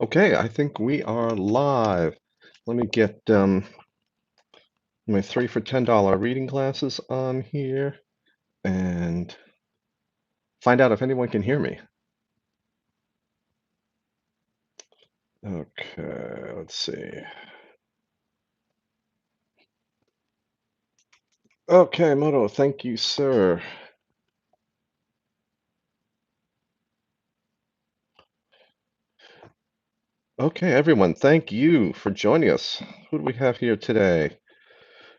Okay, I think we are live. Let me get my 3 for $10 reading glasses on here and find out if anyone can hear me. Okay, let's see. Okay, Moto, thank you, sir. Okay, everyone, thank you for joining us. Who do we have here today?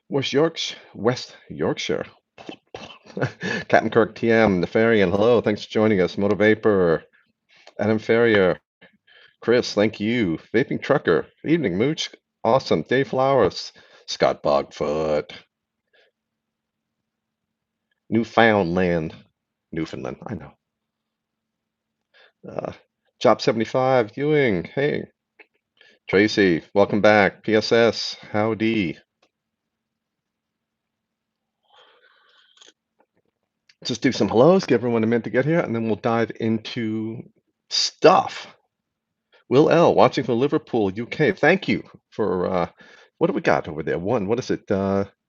West Yorkshire. Captain Kirk TM, Nefarian, hello, thanks for joining us. Moto Vapor, Adam Ferrier, Chris, thank you. Vaping Trucker, evening, Mooch, awesome. Dave Flowers, Scott Bogfoot, Newfoundland, I know. Uh, Job 75, Ewing, hey. Tracy, welcome back. PSS, howdy. Just do some hellos, give everyone a minute to get here, and then we'll dive into stuff. Will L, watching from Liverpool, UK. Thank you for what do we got over there? What is it?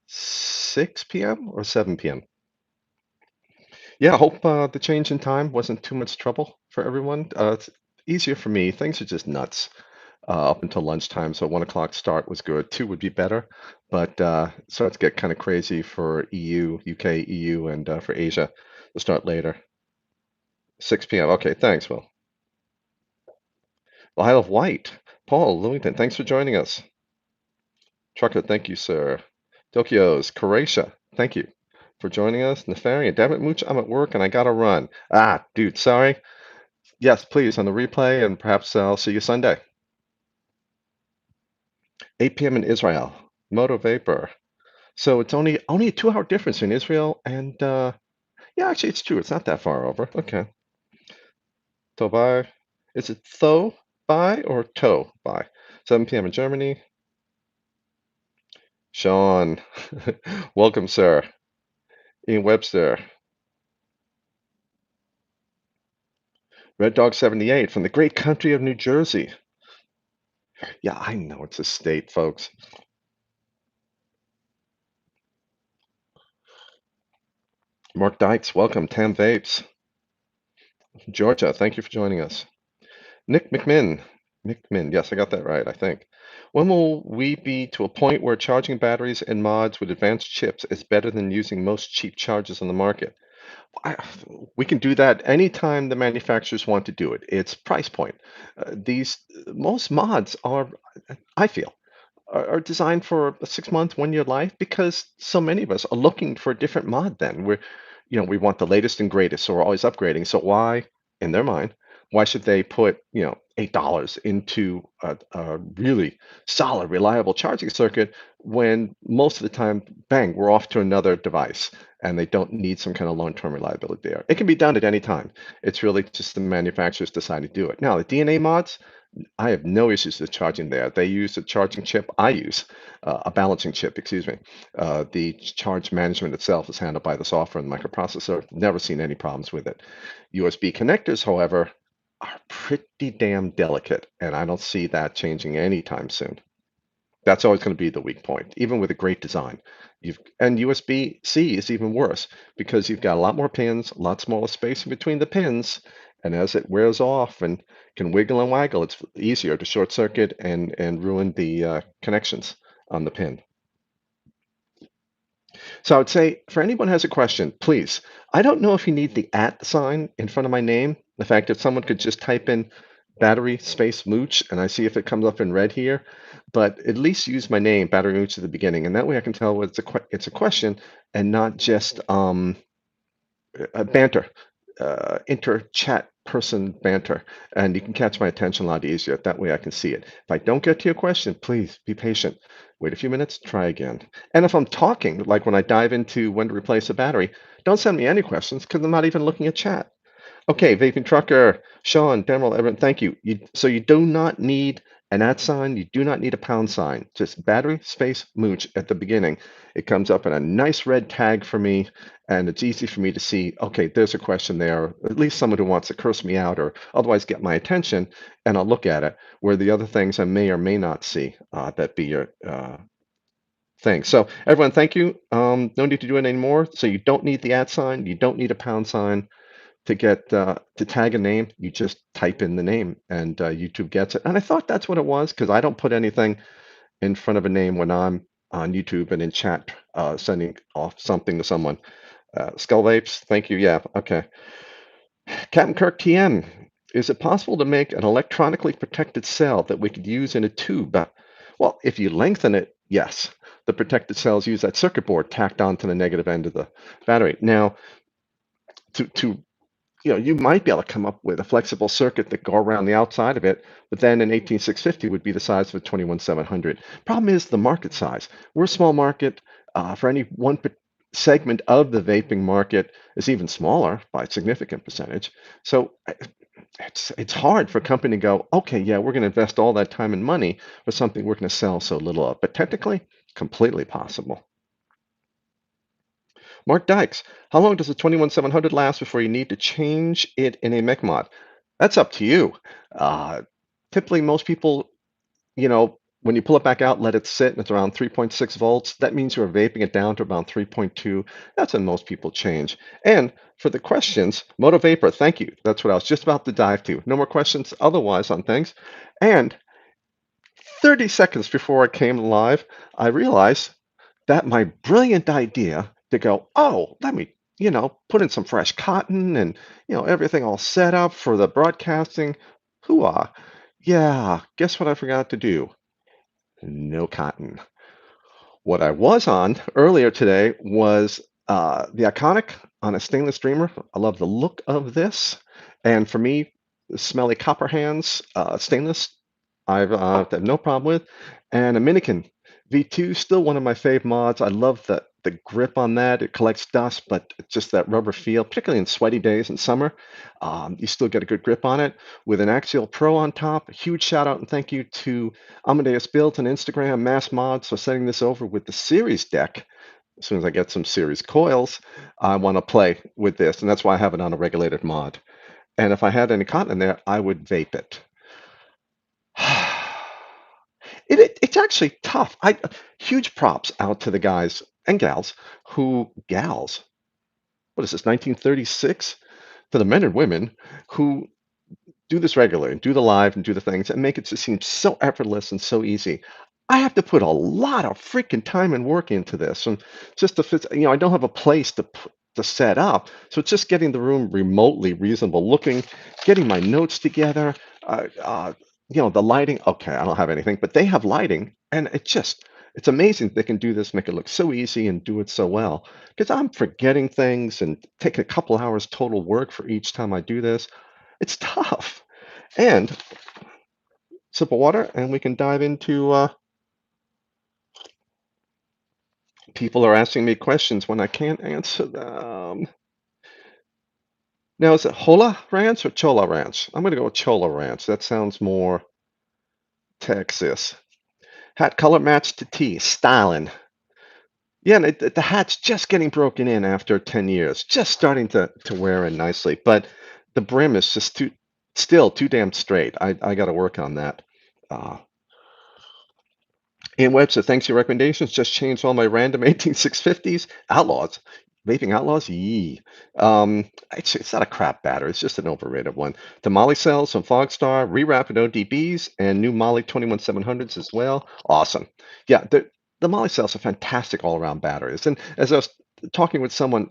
6 p.m. or 7 p.m.? Yeah, I hope the change in time wasn't too much trouble for everyone. It's easier for me. Things are just nuts up until lunchtime, so 1 o'clock start was good. 2 would be better, but starts to get kind of crazy for EU, UK, EU, and for Asia to start later. 6 p.m. Okay, thanks, Will. Isle of Wight. Paul Lewington, thanks for joining us. Trucker, thank you, sir. Tokyo's Croatia, thank you for joining us. Nefarian, damn it, Mooch, I'm at work and I gotta run. Ah, dude, sorry. Yes, please, on the replay, and perhaps I'll see you Sunday. 8 p.m. in Israel. Moto Vapor. So it's only a 2-hour difference in Israel, and yeah, actually, it's true. It's not that far over. Okay. Tobai. Is it Tho by or To by? 7 p.m. in Germany. Sean. Welcome, sir. Ian Webster. Red Dog 78 from the great country of New Jersey. Yeah, I know it's a state, folks. Mark Dykes, welcome. Tam Vapes. Georgia, thank you for joining us. Nick McMinn, yes, I got that right, I think. When will we be to a point where charging batteries and mods with advanced chips is better than using most cheap chargers on the market? I, we can do that anytime the manufacturers want to do it. It's price point. These most mods are, I feel, are designed for a 6 month, 1 year life because so many of us are looking for a different mod then. We want the latest and greatest, so we're always upgrading. So why, in their mind, why should they put, $8 into a really solid, reliable charging circuit when most of the time, bang, we're off to another device and they don't need some kind of long-term reliability there. It can be done at any time. It's really just the manufacturers decide to do it. Now, the DNA mods, I have no issues with charging there. They use a charging chip. I use a balancing chip, excuse me. The charge management itself is handled by the software and the microprocessor. Never seen any problems with it. USB connectors, however, are pretty damn delicate, and I don't see that changing anytime soon. That's always going to be the weak point, even with a great design. And USB-C is even worse because you've got a lot more pins, a lot smaller space in between the pins, and as it wears off and can wiggle and waggle, it's easier to short circuit and ruin the connections on the pin. So I would say for anyone who has a question, please. I don't know if you need the @ sign in front of my name. The fact that someone could just type in battery space Mooch and I see if it comes up in red here, but at least use my name, Battery Mooch, at the beginning, and that way I can tell it's a question and not just a banter, inter-chat person banter, and you can catch my attention a lot easier. That way I can see it. If I don't get to your question, please be patient. Wait a few minutes, try again. And if I'm talking, like when I dive into when to replace a battery, don't send me any questions because I'm not even looking at chat. Okay, Vaping Trucker, Sean, Demerol, everyone, thank you. So you do not need an @ you do not need a pound sign, just battery space Mooch at the beginning. It comes up in a nice red tag for me, and it's easy for me to see, okay, there's a question there, or at least someone who wants to curse me out or otherwise get my attention, and I'll look at it, where the other things I may or may not see that be your thing. So everyone, thank you. No need to do it anymore. So you don't need the @ you don't need a pound sign to get to tag a name. You just type in the name and YouTube gets it. And I thought that's what it was because I don't put anything in front of a name when I'm on YouTube and in chat sending off something to someone. Skull Vapes, thank you. Yeah, okay. Captain Kirk TM, is it possible to make an electronically protected cell that we could use in a tube? Well, if you lengthen it, yes. The protected cells use that circuit board tacked onto the negative end of the battery. Now, to you might be able to come up with a flexible circuit that go around the outside of it, but then an 18650 would be the size of a 21700. Problem is the market size. We're a small market. For any one segment of the vaping market is even smaller by a significant percentage. So it's hard for a company to go, okay, yeah, we're going to invest all that time and money for something we're going to sell so little of. But technically, completely possible. Mark Dykes, how long does the 21700 last before you need to change it in a mech mod? That's up to you. Uh, Typically, most people, when you pull it back out, let it sit, and it's around 3.6 volts. That means you're vaping it down to about 3.2. That's when most people change. And for the questions, Moto Vapor, thank you. That's what I was just about to dive to. No more questions otherwise on things. And 30 seconds before I came live, I realized that my brilliant idea to go, oh, let me, put in some fresh cotton and, everything all set up for the broadcasting. Hooah. Yeah, guess what I forgot to do? No cotton. What I was on earlier today was the Iconic on a stainless streamer. I love the look of this. And for me, the smelly copper hands, stainless, I have no problem with. And a Minikin V2, still one of my fave mods. I love the grip on that. It collects dust, but it's just that rubber feel, particularly in sweaty days in summer. You still get a good grip on it with an Axial Pro on top. A huge shout out and thank you to Amadeus Built on Instagram, Mass Mods for sending this over with the series deck. As soon as I get some series coils, I want to play with this, and that's why I have it on a regulated mod. And if I had any cotton in there, I would vape it. It's actually tough. Huge props out to the guys and gals what is this, 1936? For the men and women who do this regularly and do the live and do the things and make it just seem so effortless and so easy. I have to put a lot of freaking time and work into this, and just to fit, I don't have a place to set up, so it's just getting the room remotely reasonable looking, getting my notes together, uh, uh, the lighting. Okay, I don't have anything, but they have lighting, and it's amazing they can do this, make it look so easy and do it so well. Because I'm forgetting things and take a couple hours total work for each time I do this. It's tough. And sip of water, and we can dive into people are asking me questions when I can't answer them. Now, is it Hola Ranch or Chola Ranch? I'm going to go with Chola Ranch. That sounds more Texas. Hat color match to T. Styling. Yeah, and the hat's just getting broken in after 10 years. Just starting to wear in nicely. But the brim is just still too damn straight. I got to work on that. Uh, Ian Webster, thanks for your recommendations. Just changed all my random 18650s. Outlaws. Vaping Outlaws? Yee. It's not a crap battery. It's just an overrated one. The Molly cells from Fogstar, Rewrapping ODBs, and new Molly 21700s as well. Awesome. Yeah, the Molly cells are fantastic all-around batteries. And as I was chatting with someone,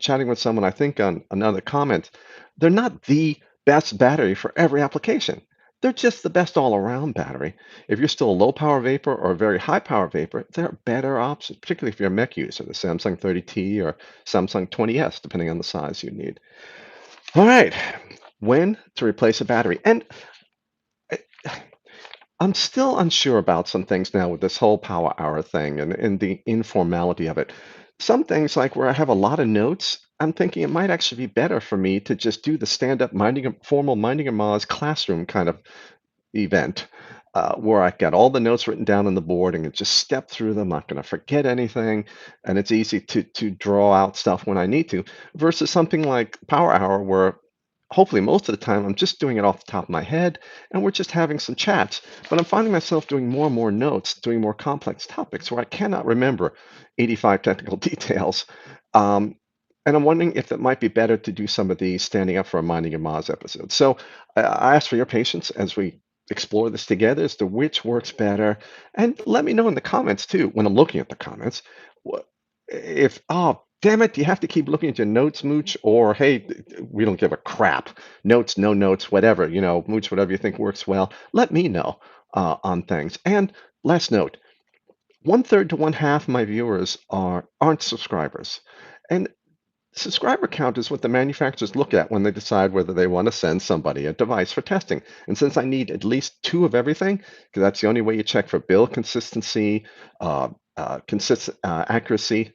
I think on another comment, they're not the best battery for every application. They're just the best all-around battery. If you're still a low-power vapor or a very high-power vapor, there are better options, particularly if you're a mech user, the Samsung 30T or Samsung 20S, depending on the size you need. All right, when to replace a battery. And I'm still unsure about some things now with this whole power hour thing and the informality of it. Some things like where I have a lot of notes, I'm thinking it might actually be better for me to just do the stand-up formal minding a Moz classroom kind of event. where I got all the notes written down on the board and can just step through them. I'm not going to forget anything, and it's easy to draw out stuff when I need to. Versus something like Power Hour, where hopefully most of the time I'm just doing it off the top of my head, and we're just having some chats. But I'm finding myself doing more and more notes, doing more complex topics where I cannot remember 85 technical details. Um, and I'm wondering if it might be better to do some of these standing up for a Minding Your Moz episode. So I ask for your patience as we explore this together as to which works better. And let me know in the comments too, when I'm looking at the comments, if, oh, damn it, do you have to keep looking at your notes, Mooch? Or, hey, we don't give a crap. Notes, no notes, whatever, Mooch, whatever you think works well. Let me know on things. And last note, 1/3 to 1/2 of my viewers aren't subscribers. And subscriber count is what the manufacturers look at when they decide whether they want to send somebody a device for testing. And since I need at least 2 of everything, because that's the only way you check for build consistency, accuracy,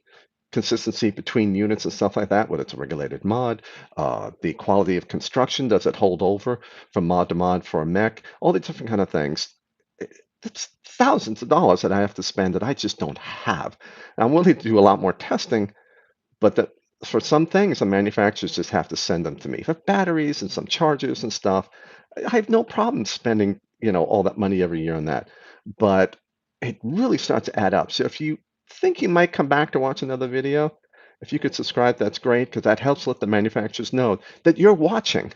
consistency between units and stuff like that, whether it's a regulated mod, the quality of construction, does it hold over from mod to mod for a mech, all the different kind of things. It's thousands of dollars that I have to spend that I just don't have. And I'm willing to do a lot more testing, but for some things, the manufacturers just have to send them to me. For batteries and some chargers and stuff, I have no problem spending, all that money every year on that. But it really starts to add up. So if you think you might come back to watch another video, if you could subscribe, that's great because that helps let the manufacturers know that you're watching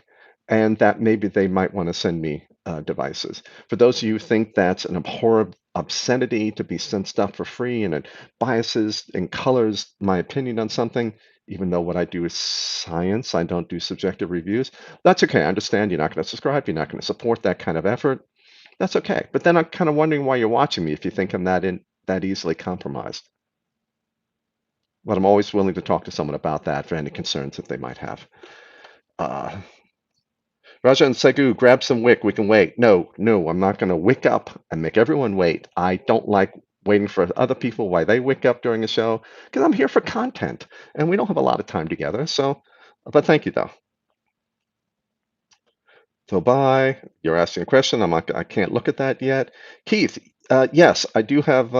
and that maybe they might want to send me devices. For those of you who think that's an abhorrent obscenity to be sent stuff for free and it biases and colors my opinion on something, even though what I do is science, I don't do subjective reviews. That's okay. I understand you're not going to subscribe. You're not going to support that kind of effort. That's okay. But then I'm kind of wondering why you're watching me if you think I'm that easily compromised. But I'm always willing to talk to someone about that for any concerns that they might have. Uh, Raja and Segu, grab some wick. We can wait. No, no, I'm not going to wick up and make everyone wait. I don't like waiting for other people while they wick up during a show because I'm here for content and we don't have a lot of time together. So, but thank you though. So bye. You're asking a question. I can't look at that yet. Keith, yes, I do have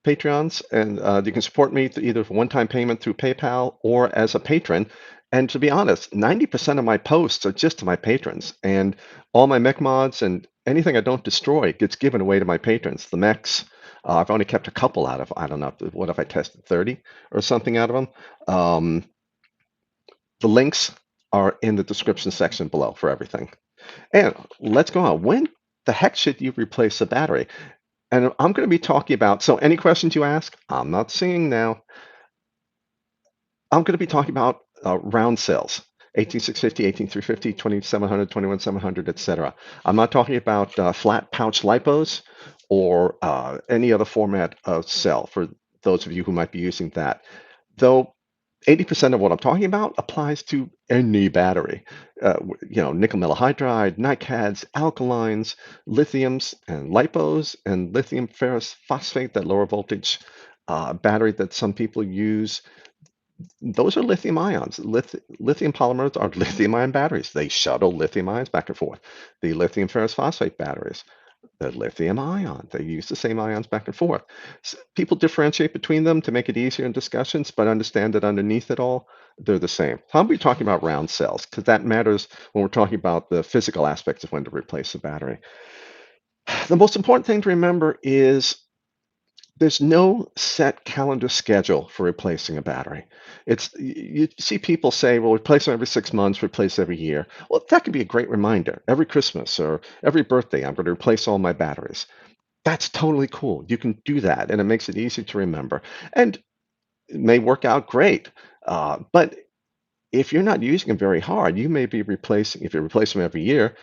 Patreons, and you can support me either for one-time payment through PayPal or as a patron. And to be honest, 90% of my posts are just to my patrons, and all my mech mods and anything I don't destroy gets given away to my patrons. The mechs, I've only kept a couple out of, I don't know, what if I tested 30 or something out of them? The links are in the description section below for everything. And let's go on. When the heck should you replace the battery? And I'm going to be talking about, so any questions you ask, I'm not seeing now. I'm going to be talking about round cells, 18650, 18350, 2700, 21700, etc. I'm not talking about flat pouch lipos or any other format of cell for those of you who might be using that. Though 80% of what I'm talking about applies to any battery. Nickel metal hydride, NiCads, alkalines, lithiums, and lipos, and lithium ferrous phosphate, that lower voltage battery that some people use. Those are lithium ions. Lithium polymers are lithium ion batteries. They shuttle lithium ions back and forth. The lithium ferrous phosphate batteries, the lithium ion. They use the same ions back and forth. People differentiate between them to make it easier in discussions, but understand that underneath it all, they're the same. So I'll be talking about round cells because that matters when we're talking about the physical aspects of when to replace the battery. The most important thing to remember is there's no set calendar schedule for replacing a battery. You see people say, well, replace them every 6 months, replace every year. Well, that could be a great reminder. Every Christmas or every birthday, I'm going to replace all my batteries. That's totally cool. You can do that, and it makes it easy to remember. And it may work out great. But if you're not using them very hard, you may be replacing, if you replace them every year,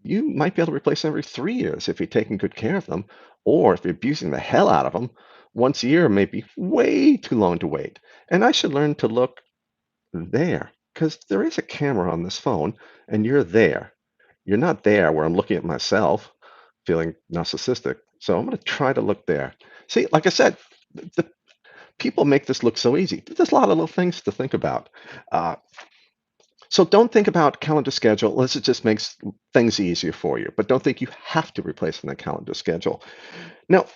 you might be able to replace them every 3 years if you're taking good care of them. Or if you're abusing the hell out of them, once a year may be way too long to wait. And I should learn to look there because there is a camera on this phone and you're there. You're not there where I'm looking at myself feeling narcissistic. So I'm going to try to look there. See, like I said, the people make this look so easy. There's a lot of little things to think about. Uh, So don't think about calendar schedule unless it just makes things easier for you. But don't think you have to replace in the calendar schedule. Now,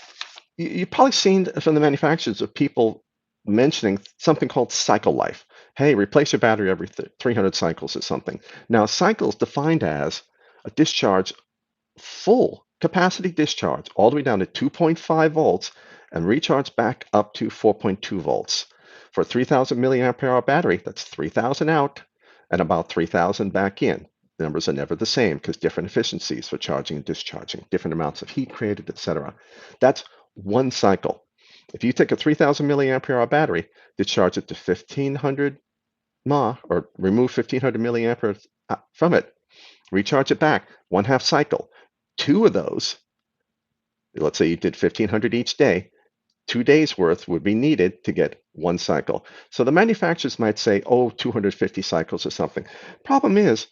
you've probably seen from the manufacturers of people mentioning something called cycle life. Hey, replace your battery every 300 cycles or something. Now, cycles defined as a discharge, full capacity discharge, all the way down to 2.5 volts and recharge back up to 4.2 volts. For a 3000 milliampere hour battery, that's 3000 out and about 3000 back in. The numbers are never the same because different efficiencies for charging and discharging, different amounts of heat created, etc. That's one cycle. If you take a 3000 milliampere hour battery, discharge it to 1500 mAh or remove 1500 milliamperes from it, recharge it back, one half cycle. Two of those, let's say you did 1500 each day, 2 days worth would be needed to get one cycle. So the manufacturers might say, oh, 250 cycles or something. Problem is,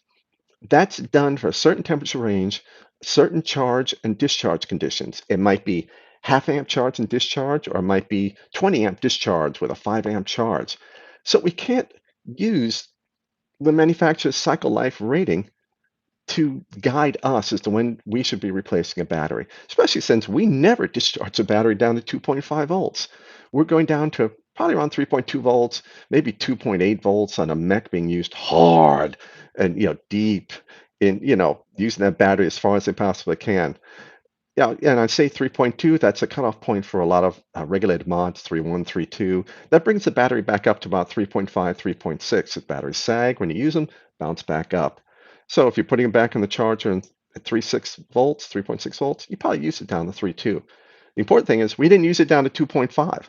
that's done for a certain temperature range, certain charge and discharge conditions. It might be half amp charge and discharge, or it might be 20 amp discharge with a 5 amp charge. So we can't use the manufacturer's cycle life rating to guide us as to when we should be replacing a battery, especially since we never discharge a battery down to 2.5 volts. We're going down to probably around 3.2 volts, maybe 2.8 volts on a mech being used hard and deep in using that battery as far as they possibly can. Yeah, and I'd say 3.2, that's a cutoff point for a lot of regulated mods, 3.1, 3.2. That brings the battery back up to about 3.5, 3.6. If batteries sag when you use them, bounce back up. So if you're putting them back in the charger at 3.6 volts, 3.6 volts, you probably use it down to 3.2. The important thing is we didn't use it down to 2.5.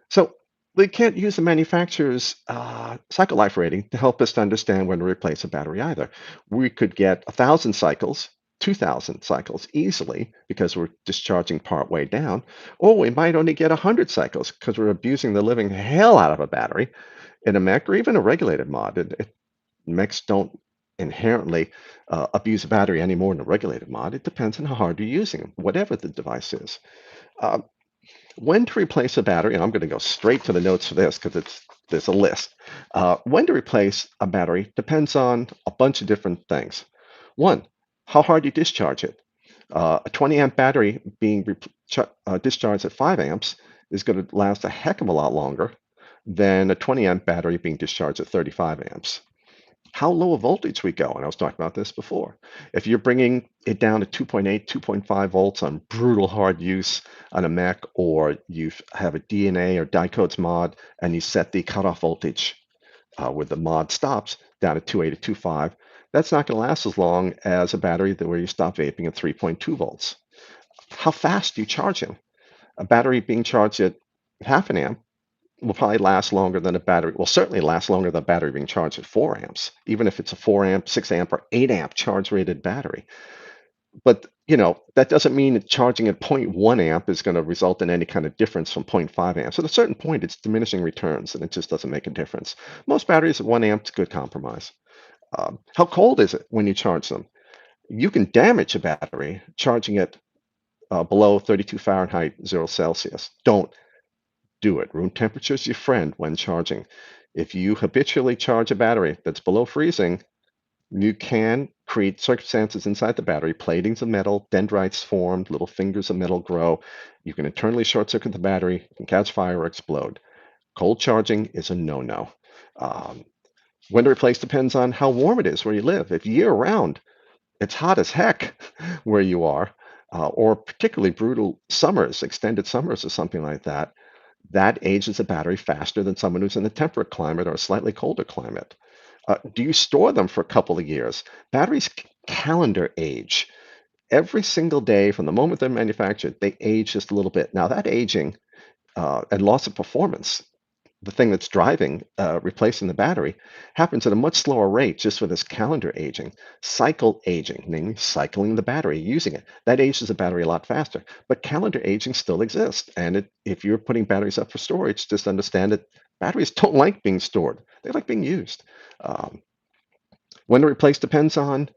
So we can't use the manufacturer's cycle life rating to help us to understand when to replace a battery either. We could get 1,000 cycles, 2,000 cycles easily because we're discharging part way down, or we might only get 100 cycles because we're abusing the living hell out of a battery in a mech or even a regulated mod. Mechs don't inherently abuse a battery any more than a regulated mod. It depends on how hard you're using them, whatever the device is. Uh, when to replace a battery, and I'm going to go straight to the notes for this because there's a list. When to replace a battery depends on a bunch of different things. One, how hard you discharge it. A 20 amp battery being discharged at 5 amps is going to last a heck of a lot longer than a 20 amp battery being discharged at 35 amps. How low a voltage we go, and I was talking about this before. If you're bringing it down to 2.8, 2.5 volts on brutal hard use on a mech, or you have a DNA or dicodes mod, and you set the cutoff voltage where the mod stops down to 2.8 or 2.5, that's not going to last as long as a battery where you stop vaping at 3.2 volts. How fast do you charge them? A battery being charged at half an amp will probably last longer than a battery. Will certainly last longer than a battery being charged at 4 amps, even if it's a 4 amp, 6 amp, or 8 amp charge rated battery. But that doesn't mean that charging at 0.1 amp is going to result in any kind of difference from 0.5 amps. At a certain point, it's diminishing returns, and it just doesn't make a difference. Most batteries at 1 amp is a good compromise. How cold is it when you charge them? You can damage a battery charging it below 32 Fahrenheit, 0 Celsius. Don't do it. Room temperature is your friend when charging. If you habitually charge a battery that's below freezing, you can create circumstances inside the battery, platings of metal, dendrites form, little fingers of metal grow. You can internally short circuit the battery, you can catch fire or explode. Cold charging is a no-no. Um, when to replace depends on how warm it is where you live. If year round, it's hot as heck where you are, or particularly brutal summers, extended summers or something like that, that ages a battery faster than someone who's in a temperate climate or a slightly colder climate. Do you store them for a couple of years? Batteries calendar age. Every single day from the moment they're manufactured, they age just a little bit. Now, that aging and loss of performance, the thing that's driving replacing the battery, happens at a much slower rate just for this calendar aging. Cycle aging, namely cycling the battery, using it, that ages the battery a lot faster. But calendar aging still exists, and if you're putting batteries up for storage, just understand that batteries don't like being stored, they like being used. um, when to replace depends on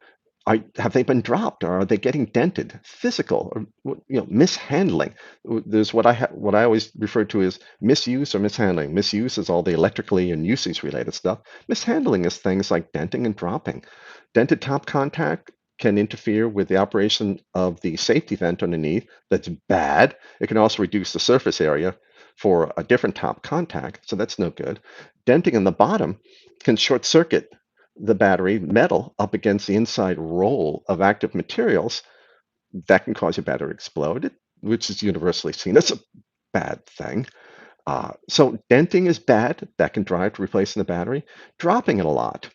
Have they been dropped, or are they getting dented? Physical, or mishandling. There's what I always refer to as misuse or mishandling. Misuse is all the electrically and usage related stuff. Mishandling is things like denting and dropping. Dented top contact can interfere with the operation of the safety vent underneath. That's bad. It can also reduce the surface area for a different top contact, so that's no good. Denting in the bottom can short circuit the battery metal up against the inside roll of active materials. That can cause your battery to explode, which is universally seen as a bad thing. So denting is bad. That can drive to replacing the battery. Dropping it a lot.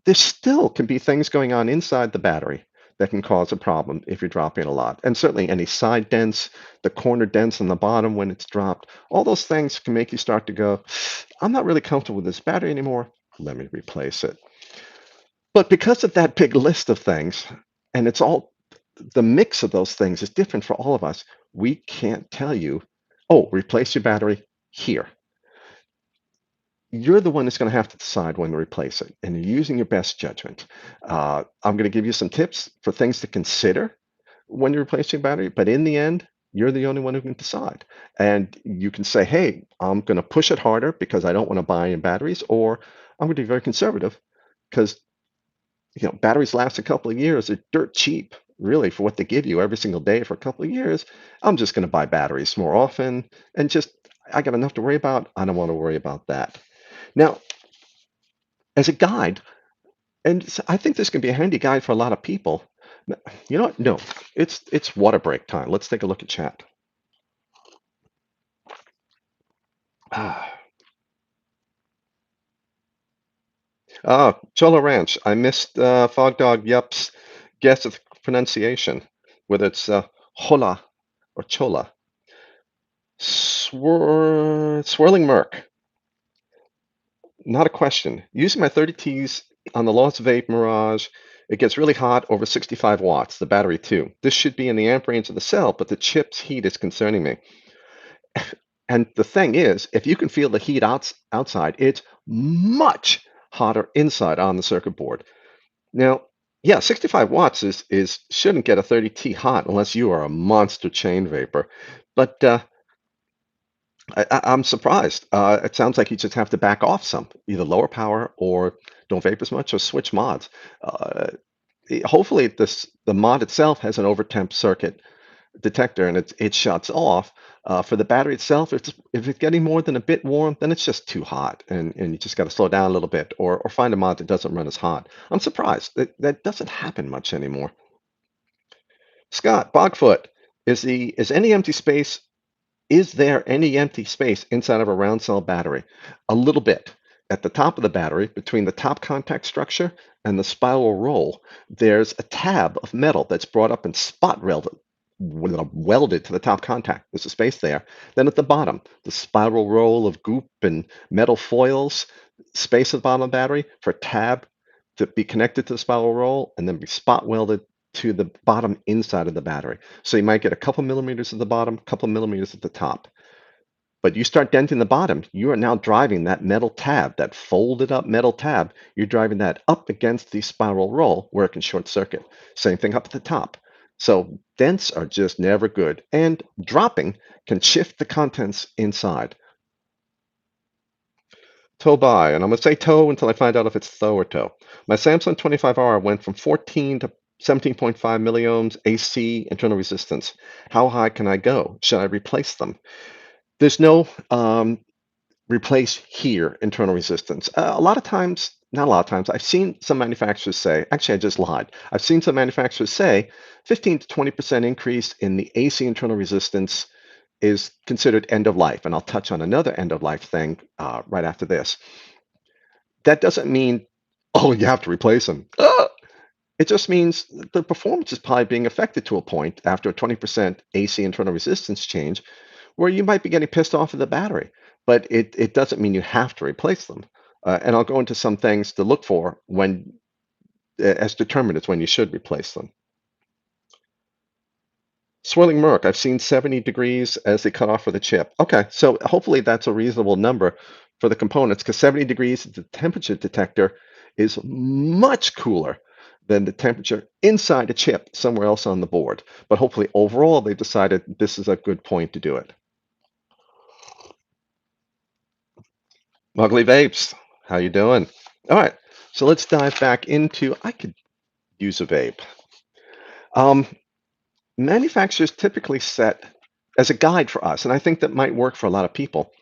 There still can be things going on inside the battery that can cause a problem if you're dropping it a lot. And certainly any side dents, the corner dents on the bottom when it's dropped, all those things can make you start to go, I'm not really comfortable with this battery anymore. Let me replace it. But because of that big list of things, and it's all the mix of those things is different for all of us, we can't tell you, oh, replace your battery here. You're the one that's going to have to decide when to replace it, and you're using your best judgment. I'm going to give you some tips for things to consider when you're replacing a battery, but in the end, you're the only one who can decide. And you can say, hey, I'm going to push it harder because I don't want to buy in batteries, or I'm going to be very conservative because batteries last a couple of years. They're dirt cheap, really, for what they give you every single day for a couple of years. I'm just going to buy batteries more often and just, I got enough to worry about. I don't want to worry about that. Now, as a guide, I think this can be a handy guide for a lot of people. You know what? No, it's water break time. Let's take a look at chat. Ah, Cholo Ranch. I missed Fog Dog Yup's guess at the pronunciation, whether it's Hola or Chola. Swirling Murk. Not a question. Using my 30Ts on the Lost Vape Mirage, it gets really hot over 65 watts, the battery too. This should be in the amp range of the cell, but the chip's heat is concerning me. And the thing is, if you can feel the heat outside, it's much hotter inside on the circuit board. Now, yeah, 65 watts is shouldn't get a 30T hot unless you are a monster chain vapor. But I'm surprised. It sounds like you just have to back off some, either lower power or don't vape as much or switch mods. Uh, Hopefully, the mod itself has an overtemp circuit detector and it shuts off. For the battery itself, if it's getting more than a bit warm, then it's just too hot, and you just got to slow down a little bit or find a mod that doesn't run as hot. I'm surprised that doesn't happen much anymore. Scott Bogfoot, is any empty space is there any empty space inside of a round cell battery? A little bit. At the top of the battery, between the top contact structure and the spiral roll, there's a tab of metal that's brought up and spot welded to the top contact. There's a space there. Then at the bottom, the spiral roll of goop and metal foils, space at the bottom of the battery for a tab to be connected to the spiral roll and then be spot welded to the bottom inside of the battery. So you might get a couple millimeters at the bottom, a couple millimeters at the top. But you start denting the bottom, you are now driving that metal tab, that folded up metal tab, you're driving that up against the spiral roll where it can short circuit. Same thing up at the top. So dents are just never good. And dropping can shift the contents inside. Toe by, and I'm going to say toe until I find out if it's tho or toe. My Samsung 25R went from 14 to 17.5 milliohms AC internal resistance. How high can I go? Should I replace them? There's no replace here internal resistance. A lot of times, not a lot of times, I've seen some manufacturers say, actually, I just lied. I've seen some manufacturers say 15 to 20% increase in the AC internal resistance is considered end of life. And I'll touch on another end of life thing right after this. That doesn't mean, oh, you have to replace them. It just means the performance is probably being affected to a point after a 20% AC internal resistance change where you might be getting pissed off at the battery, but it doesn't mean you have to replace them. And I'll go into some things to look for when, as determinants when you should replace them. Swirling Murk, I've seen 70 degrees as the cutoff for the chip. Okay, so hopefully that's a reasonable number for the components because 70 degrees, the temperature detector is much cooler than the temperature inside a chip somewhere else on the board. But hopefully overall they've decided this is a good point to do it. Muggly Vapes, how you doing? All right, so let's dive back into, I could use a vape. Um, Manufacturers typically set as a guide for us, and I think that might work for a lot of people.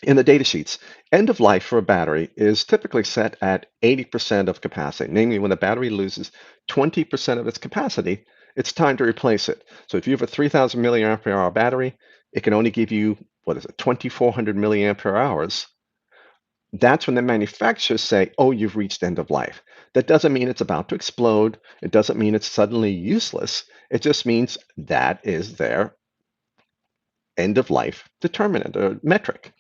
In the data sheets, end of life for a battery is typically set at 80% of capacity. Namely, when a battery loses 20% of its capacity, it's time to replace it. So if you have a 3,000 milliampere hour battery, it can only give you, what is it, 2,400 milliampere hours. That's when the manufacturers say, oh, you've reached end of life. That doesn't mean it's about to explode. It doesn't mean it's suddenly useless. It just means that is their end of life determinant or metric.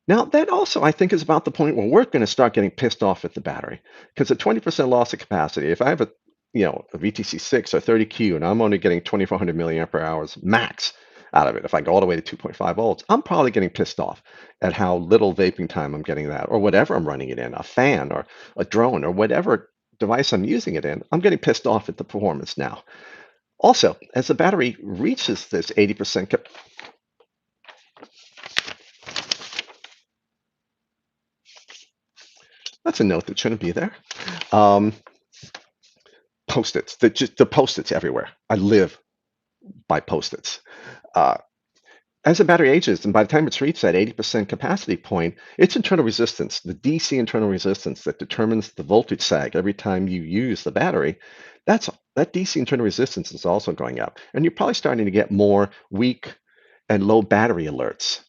Now, that also, I think, is about the point where we're going to start getting pissed off at the battery because at 20% loss of capacity, if I have a VTC 6 or 30Q and I'm only getting 2,400 milliampere hours max out of it, if I go all the way to 2.5 volts, I'm probably getting pissed off at how little vaping time I'm getting that, or whatever I'm running it in, a fan or a drone or whatever device I'm using it in. I'm getting pissed off at the performance now. Also, as the battery reaches this 80% that's a note that shouldn't be there. Post-its, the Post-its everywhere. I live by Post-its. Uh, as the battery ages, and by the time it's reached that 80% capacity point, its internal resistance, the DC internal resistance that determines the voltage sag every time you use the battery, that DC internal resistance is also going up. And you're probably starting to get more weak and low battery alerts.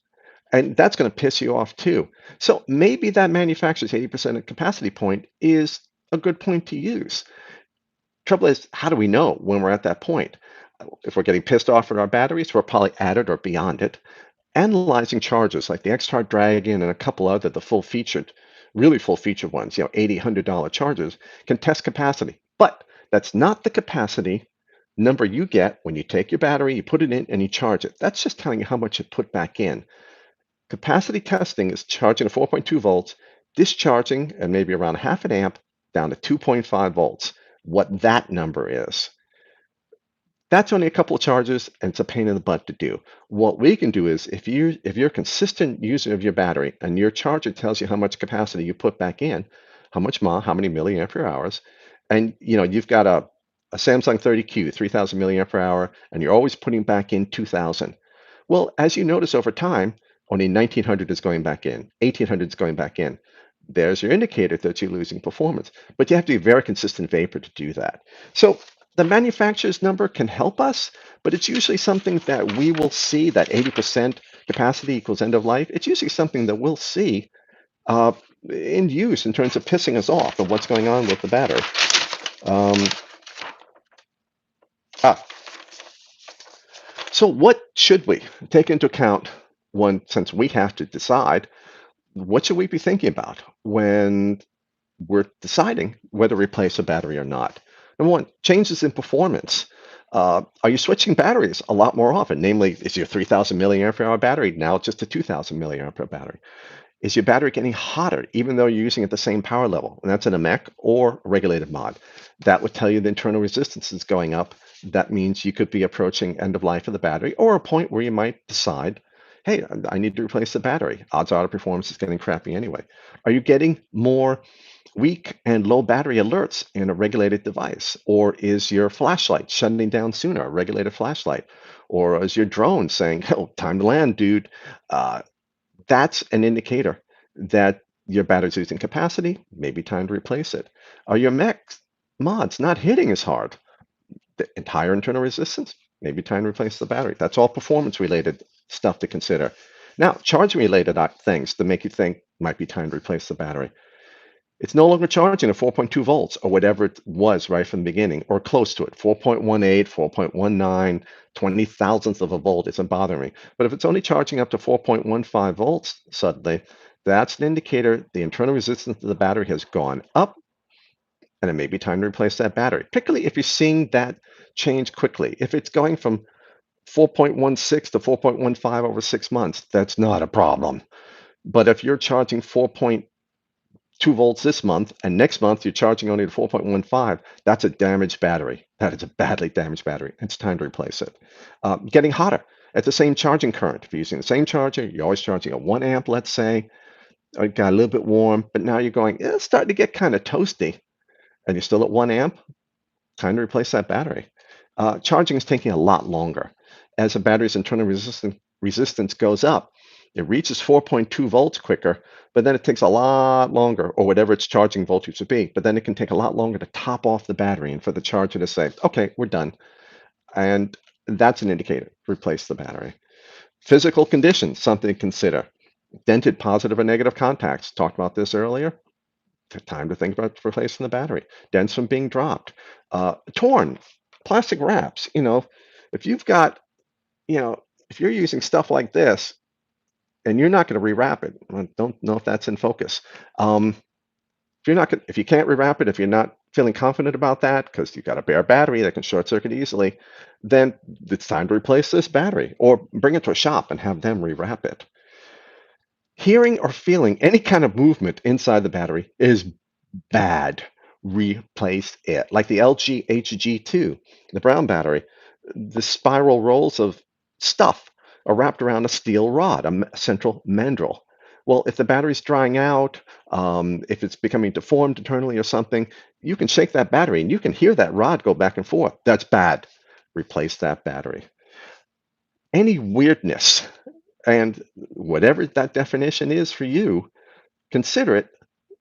And that's going to piss you off too. So maybe that manufacturer's 80% capacity point is a good point to use. Trouble is, how do we know when we're at that point? If we're getting pissed off at our batteries, we're probably at it or beyond it. Analyzing chargers like the X-Tar Dragon and a couple other, the full-featured, really full-featured ones, $80, $100 chargers, can test capacity. But that's not the capacity number you get when you take your battery, you put it in, and you charge it. That's just telling you how much you put back in. Capacity testing is charging at 4.2 volts, discharging at maybe around half an amp down to 2.5 volts. What that number is. That's only a couple of charges, and it's a pain in the butt to do. What we can do is, if you're a consistent user of your battery and your charger tells you how much capacity you put back in, how much how many milliampere hours, and you've got a Samsung 30Q, 3,000 milliampere hour, and you're always putting back in 2,000. Well, as you notice over time, only 1,900 is going back in, 1,800 is going back in. There's your indicator that you're losing performance. But you have to be a very consistent vapor to do that. So the manufacturer's number can help us, but it's usually something that we will see, that 80% capacity equals end of life. It's usually something that we'll see in use in terms of pissing us off of what's going on with the battery. So what should we take into account since we have to decide, what should we be thinking about when we're deciding whether to replace a battery or not? Number one, changes in performance. Are you switching batteries a lot more often? Namely, is your 3,000 milliampere hour battery now just a 2,000 milliampere hour battery? Is your battery getting hotter even though you're using it at the same power level? And that's in a mech or a regulated mod. That would tell you the internal resistance is going up. That means you could be approaching end of life of the battery, or a point where you might decide, hey, I need to replace the battery. Odds are the performance is getting crappy anyway. Are you getting more weak and low battery alerts in a regulated device? Or is your flashlight shutting down sooner, a regulated flashlight? Or is your drone saying, oh, time to land, dude? That's an indicator that your battery's losing capacity, maybe time to replace it. Are your mech mods not hitting as hard? The entire internal resistance, maybe time to replace the battery. That's all performance related stuff to consider. Now, charging related things to make you think might be time to replace the battery. It's no longer charging at 4.2 volts or whatever it was right from the beginning, or close to it, 4.18, 4.19, 20 thousandths of a volt isn't bothering me. But if it's only charging up to 4.15 volts suddenly, that's an indicator the internal resistance of the battery has gone up, and it may be time to replace that battery, particularly if you're seeing that change quickly. If it's going from 4.16 to 4.15 over 6 months, that's not a problem. But if you're charging 4.2 2 volts this month, and next month you're charging only to 4.15, that's a damaged battery. That is a badly damaged battery. It's time to replace it. Getting hotter at the same charging current. If you're using the same charger, you're always charging at 1 amp, let's say, or it got a little bit warm, but now you're going, it's starting to get kind of toasty, and you're still at 1 amp, time to replace that battery. Charging is taking a lot longer. As a battery's internal resistance goes up, it reaches 4.2 volts quicker, but then it takes a lot longer, or whatever its charging voltage would be, but then it can take a lot longer to top off the battery and for the charger to say, okay, we're done. And that's an indicator, replace the battery. Physical conditions, something to consider. Dented positive or negative contacts, talked about this earlier. Time to think about replacing the battery. Dents from being dropped. Torn, plastic wraps. If you've got, if you're using stuff like this, and you're not going to rewrap it. I don't know if that's in focus. If you can't rewrap it, if you're not feeling confident about that because you've got a bare battery that can short circuit easily, then it's time to replace this battery or bring it to a shop and have them rewrap it. Hearing or feeling any kind of movement inside the battery is bad. Replace it. Like the LG HG2, the brown battery, the spiral rolls of stuff are wrapped around a steel rod, a central mandrel. Well, if the battery's drying out, if it's becoming deformed internally or something, you can shake that battery and you can hear that rod go back and forth. That's bad. Replace that battery. Any weirdness, and whatever that definition is for you, consider it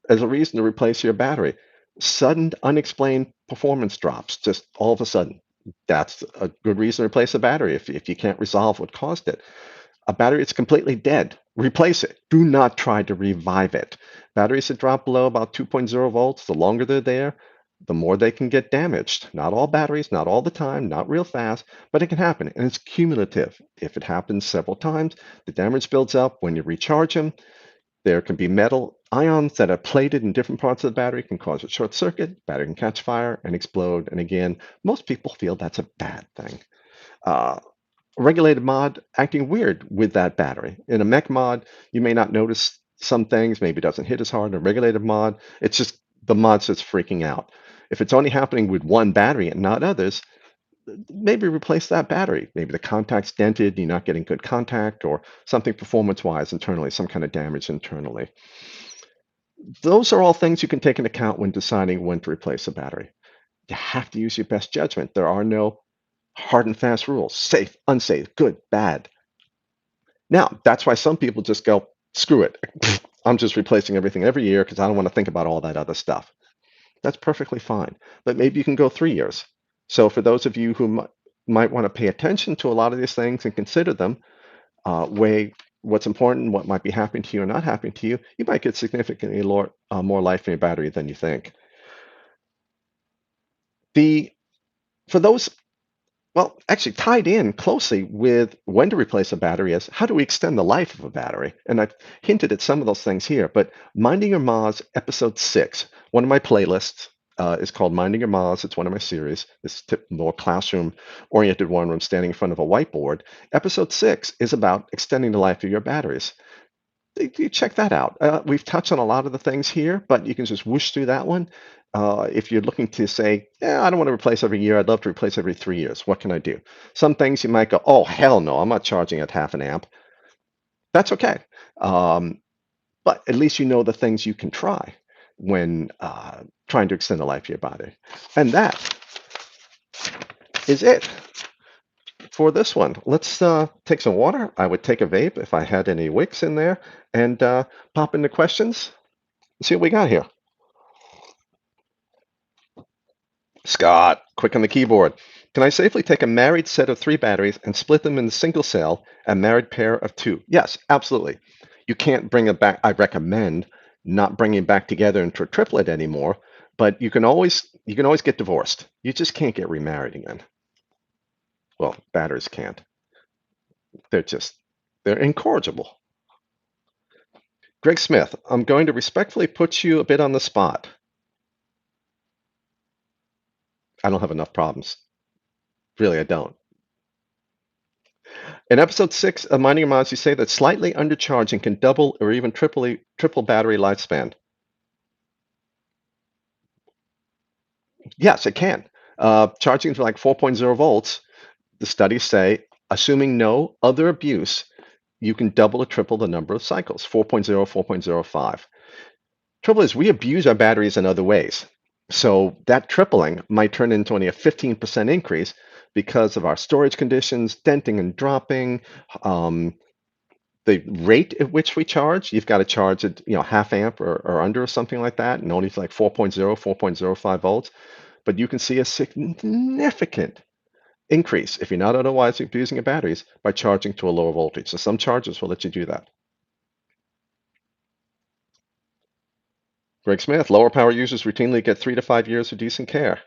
as a reason to replace your battery. Sudden, unexplained performance drops, just all of a sudden. That's a good reason to replace a battery if you can't resolve what caused it. A battery that's completely dead, replace it. Do not try to revive it. Batteries that drop below about 2.0 volts, the longer they're there, the more they can get damaged. Not all batteries, not all the time, not real fast, but it can happen, and it's cumulative. If it happens several times, the damage builds up. When you recharge them, there can be metal ions that are plated in different parts of the battery, can cause a short circuit, battery can catch fire and explode. And again, most people feel that's a bad thing. Regulated mod acting weird with that battery. In a mech mod, you may not notice some things, maybe it doesn't hit as hard. In a regulated mod, it's just the mod's just freaking out. If it's only happening with one battery and not others, maybe replace that battery. Maybe the contact's dented, you're not getting good contact, or something performance-wise internally, some kind of damage internally. Those are all things you can take into account when deciding when to replace a battery. You have to use your best judgment. There are no hard and fast rules. Safe, unsafe, good, bad. Now, that's why some people just go, screw it. I'm just replacing everything every year because I don't want to think about all that other stuff. That's perfectly fine. But maybe you can go 3 years. So for those of you who might want to pay attention to a lot of these things and consider them, weigh what's important, what might be happening to you or not happening to you, you might get significantly more life in your battery than you think. For those, well, actually tied in closely with when to replace a battery is how do we extend the life of a battery? And I've hinted at some of those things here, but Minding Your Moz, episode 6, one of my playlists is called Minding Your Moz. It's one of my series. This more classroom-oriented one where I'm standing in front of a whiteboard. Episode 6 is about extending the life of your batteries. You check that out. We've touched on a lot of the things here, but you can just whoosh through that one. If you're looking to say, yeah, I don't want to replace every year, I'd love to replace every 3 years. What can I do? Some things you might go, oh, hell no, I'm not charging at half an amp. That's okay. But at least you know the things you can try when trying to extend the life of your battery. And that is it for this one. Let's take some water. I would take a vape if I had any wicks in there and pop into questions. See what we got here. Scott, quick on the keyboard. Can I safely take a married set of 3 batteries and split them in a single cell, a married pair of 2? Yes, absolutely. You can't bring it back. I recommend not bringing it back together into a triplet anymore, but you can always get divorced. You just can't get remarried again. Well, batteries can't. They're incorrigible. Greg Smith, I'm going to respectfully put you a bit on the spot. I don't have enough problems. Really, I don't. In episode 6 of Minding Your Mods, you say that slightly undercharging can double or even triple battery lifespan. Yes, it can. Charging to like 4.0 volts, the studies say, assuming no other abuse, you can double or triple the number of cycles, 4.0, 4.05. Trouble is, we abuse our batteries in other ways. So that tripling might turn into only a 15% increase because of our storage conditions, denting and dropping, um, the rate at which we charge. You've got to charge it, half amp or under or something like that, and only like 4.0, 4.05 volts. But you can see a significant increase if you're not otherwise abusing your batteries by charging to a lower voltage. So some chargers will let you do that. Greg Smith, lower power users routinely get 3 to 5 years of decent care.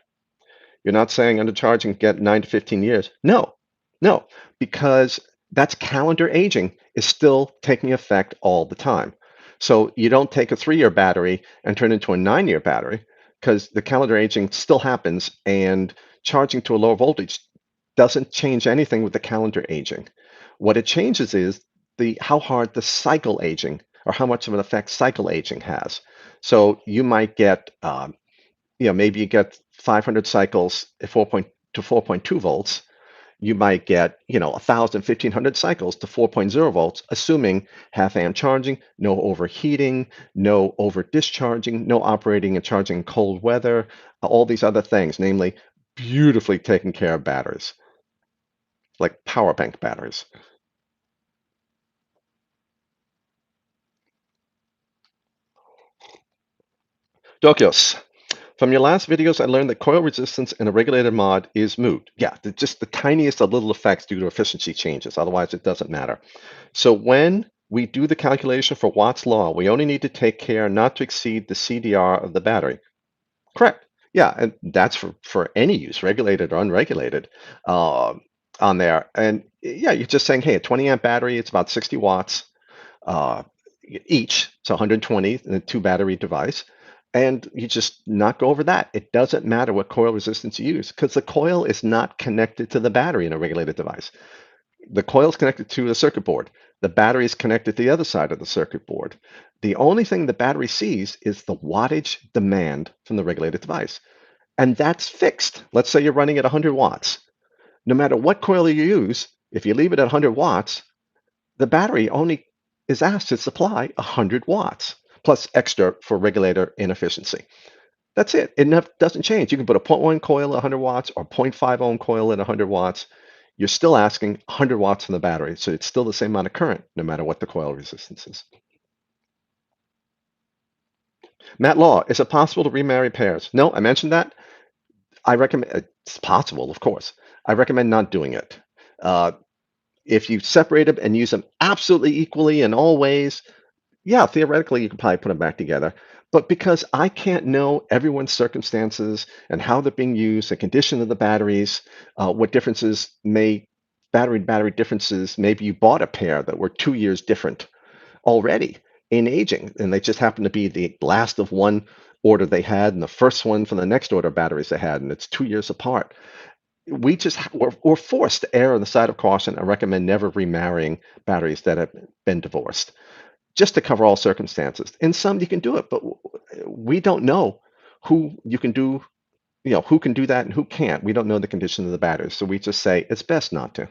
You're not saying undercharging get 9 to 15 years. No, no, because that's calendar aging is still taking effect all the time. So you don't take a 3-year battery and turn it into a 9-year battery because the calendar aging still happens, and charging to a lower voltage doesn't change anything with the calendar aging. What it changes is the how hard the cycle aging or how much of an effect cycle aging has. So you might get maybe you get 500 cycles at 4.2 volts. You might get, 1,000, 1,500 cycles to 4.0 volts, assuming half amp charging, no overheating, no over discharging, no operating and charging in cold weather, all these other things, namely beautifully taken care of batteries, like power bank batteries. Dokios, from your last videos, I learned that coil resistance in a regulated mod is moot. Yeah, just the tiniest of little effects due to efficiency changes. Otherwise, it doesn't matter. So when we do the calculation for Watt's law, we only need to take care not to exceed the CDR of the battery. Correct. Yeah, and that's for any use, regulated or unregulated, uh, on there. And yeah, you're just saying, hey, a 20 amp battery, it's about 60 watts uh, each, so 120 in a 2 battery device. And you just not go over that. It doesn't matter what coil resistance you use because the coil is not connected to the battery in a regulated device. The coil is connected to the circuit board. The battery is connected to the other side of the circuit board. The only thing the battery sees is the wattage demand from the regulated device. And that's fixed. Let's say you're running at 100 watts. No matter what coil you use, if you leave it at 100 watts, the battery only is asked to supply 100 watts plus extra for regulator inefficiency. That's it. It doesn't change. You can put a zero point 0.1 coil at 100 watts or 0.5 ohm coil at 100 watts. You're still asking 100 watts from the battery, so it's still the same amount of current, no matter what the coil resistance is. Matt Law, is it possible to remarry pairs? No, I mentioned that. I recommend, it's possible, of course. I recommend not doing it. Uh, if you separate them and use them absolutely equally in all ways, yeah, theoretically, you could probably put them back together. But because I can't know everyone's circumstances and how they're being used, the condition of the batteries, what differences battery to battery differences, maybe you bought a pair that were 2 years different already in aging, and they just happen to be the last of one order they had and the first one from the next order of batteries they had, and it's 2 years apart. We're forced to err on the side of caution and recommend never remarrying batteries that have been divorced just to cover all circumstances. In some, you can do it, but we don't know who you can do, who can do that and who can't. We don't know the condition of the batteries, so we just say it's best not to.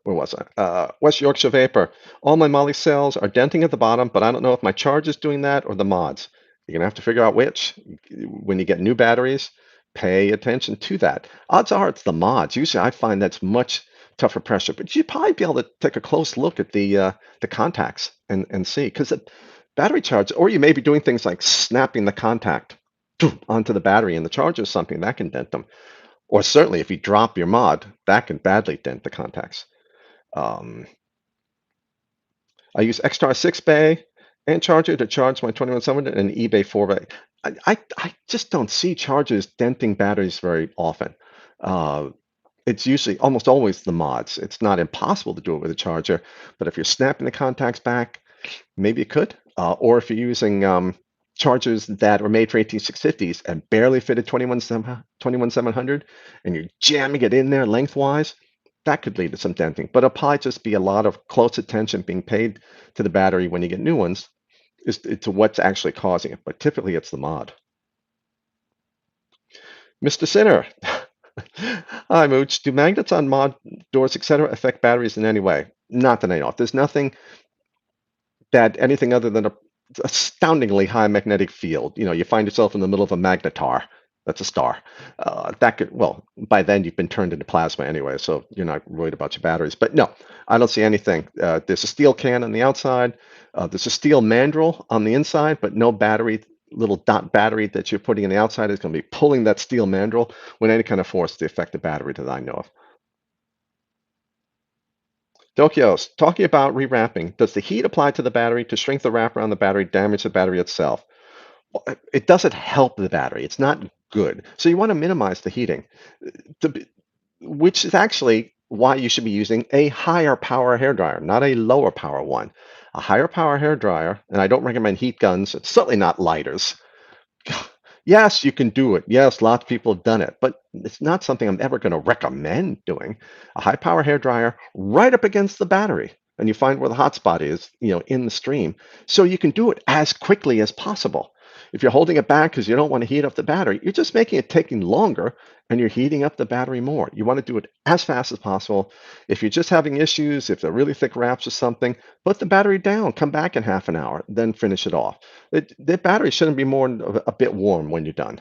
Where was I? West Yorkshire Vapor. All my Molly cells are denting at the bottom, but I don't know if my charge is doing that or the mods. You're gonna have to figure out which. When you get new batteries, pay attention to that. Odds are it's the mods. Usually, I find that's much tougher pressure, but you'd probably be able to take a close look at the contacts and see because the battery charge, or you may be doing things like snapping the contact onto the battery and the charger or something that can dent them. Or certainly, if you drop your mod, that can badly dent the contacts. Um, I use Xstar 6 bay and charger to charge my 2170 and eBay 4 bay. I just don't see chargers denting batteries very often. Uh, it's usually almost always the mods. It's not impossible to do it with a charger, but if you're snapping the contacts back, maybe it could. Or if you're using chargers that were made for 18650s and barely fitted 21700 and you're jamming it in there lengthwise, that could lead to some denting. But it'll probably just be a lot of close attention being paid to the battery when you get new ones as to what's actually causing it, but typically it's the mod. Mr. Sinner. Hi, Mooch. Do magnets on mod doors, etc., affect batteries in any way? Not that I know of. There's nothing that anything other than a astoundingly high magnetic field. You know, you find yourself in the middle of a magnetar. That's a star. That could, well, by then you've been turned into plasma anyway, so you're not worried about your batteries. But no, I don't see anything. There's a steel can on the outside. There's a steel mandrel on the inside, but no battery, little dot battery that you're putting on the outside is going to be pulling that steel mandrel with any kind of force to affect the battery that I know of. Dokios, talking about rewrapping, does the heat applied to the battery to shrink the wrapper on the battery damage the battery itself? Well, it doesn't help the battery. It's not good. So you want to minimize the heating, which is actually why you should be using a higher power hairdryer, not a lower power one. A higher power hairdryer, and I don't recommend heat guns, it's certainly not lighters. Yes, you can do it. Yes, lots of people have done it, but it's not something I'm ever going to recommend doing. A high power hair dryer right up against the battery, and you find where the hot spot is, in the stream, so you can do it as quickly as possible. If you're holding it back because you don't want to heat up the battery, you're just making it taking longer and you're heating up the battery more. You want to do it as fast as possible. If you're just having issues, if they're really thick wraps or something, put the battery down, come back in half an hour, then finish it off. The battery shouldn't be more than a bit warm when you're done.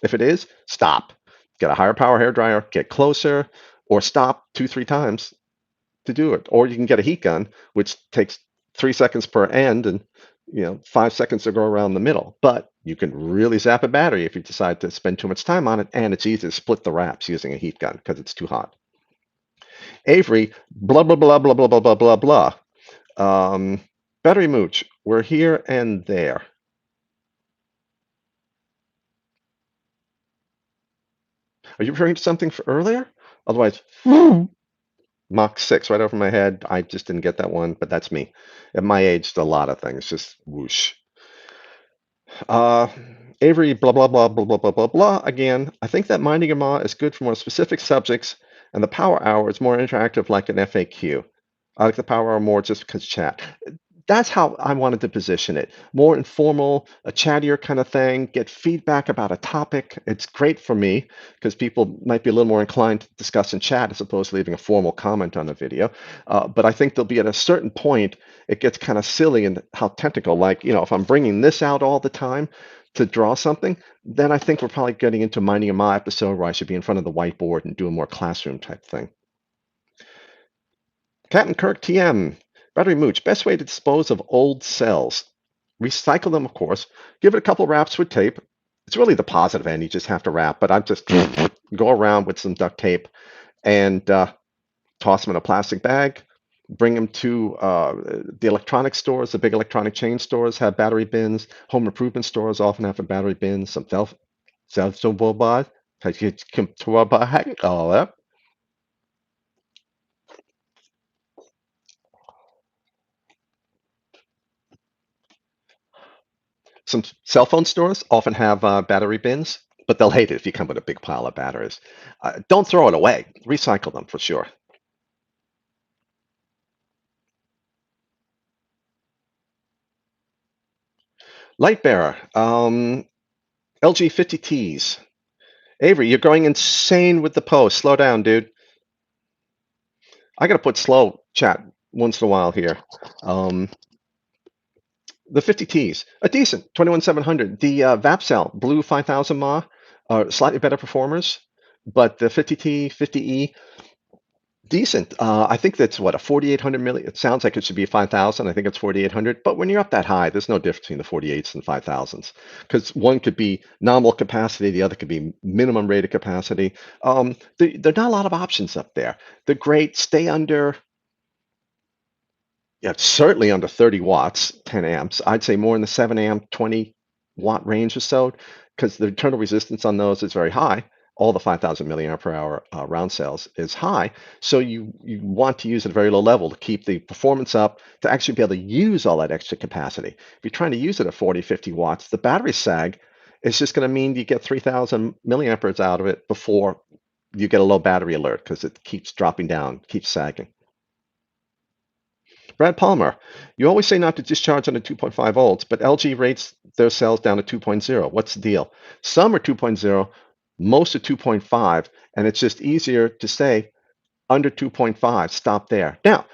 If it is, stop. Get a higher power hair dryer, get closer, or stop 2, 3 times to do it. Or you can get a heat gun, which takes 3 seconds per end and 5 seconds to go around the middle. But you can really zap a battery if you decide to spend too much time on it, and it's easy to split the wraps using a heat gun because it's too hot. Avery, blah blah blah blah blah blah blah blah blah. Battery Mooch, we're here and there. Are you referring to something for earlier? Otherwise, Mach 6 right over my head. I just didn't get that one, but that's me. At my age, a lot of things just whoosh. Uh, Avery, blah, blah, blah, blah, blah, blah, blah, blah. Again, I think that Minding Your Ma is good for more specific subjects, and the Power Hour is more interactive like an FAQ. I like the Power Hour more just because chat. That's how I wanted to position it. More informal, a chattier kind of thing, get feedback about a topic. It's great for me because people might be a little more inclined to discuss in chat as opposed to leaving a formal comment on a video. But I think there'll be at a certain point, it gets kind of silly and how technical. Like, if I'm bringing this out all the time to draw something, then I think we're probably getting into Minding a Ma episode where I should be in front of the whiteboard and do a more classroom type thing. Captain Kirk TM, Battery Mooch, best way to dispose of old cells. Recycle them, of course. Give it a couple wraps with tape. It's really the positive end. You just have to wrap, but I'm just go around with some duct tape and toss them in a plastic bag. Bring them to the electronic stores. The big electronic chain stores have battery bins. Home improvement stores often have a battery bin. Some Some cell phone stores often have battery bins, but they'll hate it if you come with a big pile of batteries. Don't throw it away. Recycle them for sure. Lightbearer, LG 50Ts. Avery, you're going insane with the post. Slow down, dude. I got to put slow chat once in a while here. The 50Ts, a decent 21700. The VapCell Blue 5000 mAh are slightly better performers, but the 50T, 50E, decent. I think that's what, a 4800 milli. It sounds like it should be 5000. I think it's 4800. But when you're up that high, there's no difference between the 48s and 5000s because one could be nominal capacity, the other could be minimum rated capacity. There are not a lot of options up there. They're great. Stay under, yeah, certainly under 30 watts, 10 amps. I'd say more in the 7 amp, 20 watt range or so because the internal resistance on those is very high. All the 5000 milliamp per hour round cells is high. So you want to use at a very low level to keep the performance up to actually be able to use all that extra capacity. If you're trying to use it at 40, 50 watts, the battery sag is just going to mean you get 3000 milliamperes out of it before you get a low battery alert because it keeps dropping down, keeps sagging. Brad Palmer, you always say not to discharge under 2.5 volts, but LG rates their cells down to 2.0. What's the deal? Some are 2.0, most are 2.5, and it's just easier to say under 2.5, stop there. Now,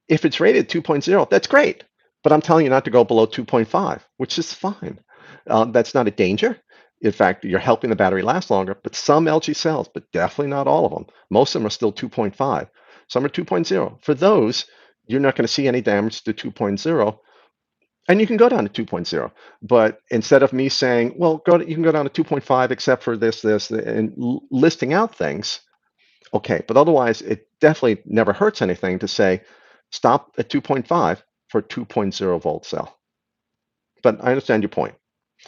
if it's rated 2.0, that's great, but I'm telling you not to go below 2.5, which is fine. That's not a danger. In fact, you're helping the battery last longer, but some LG cells, but definitely not all of them. Most of them are still 2.5. Some are 2.0. For those, you're not going to see any damage to 2.0, and you can go down to 2.0. But instead of me saying, well, you can go down to 2.5 except for this, and listing out things, okay, but otherwise, it definitely never hurts anything to say stop at 2.5 for 2.0 volt cell. But I understand your point.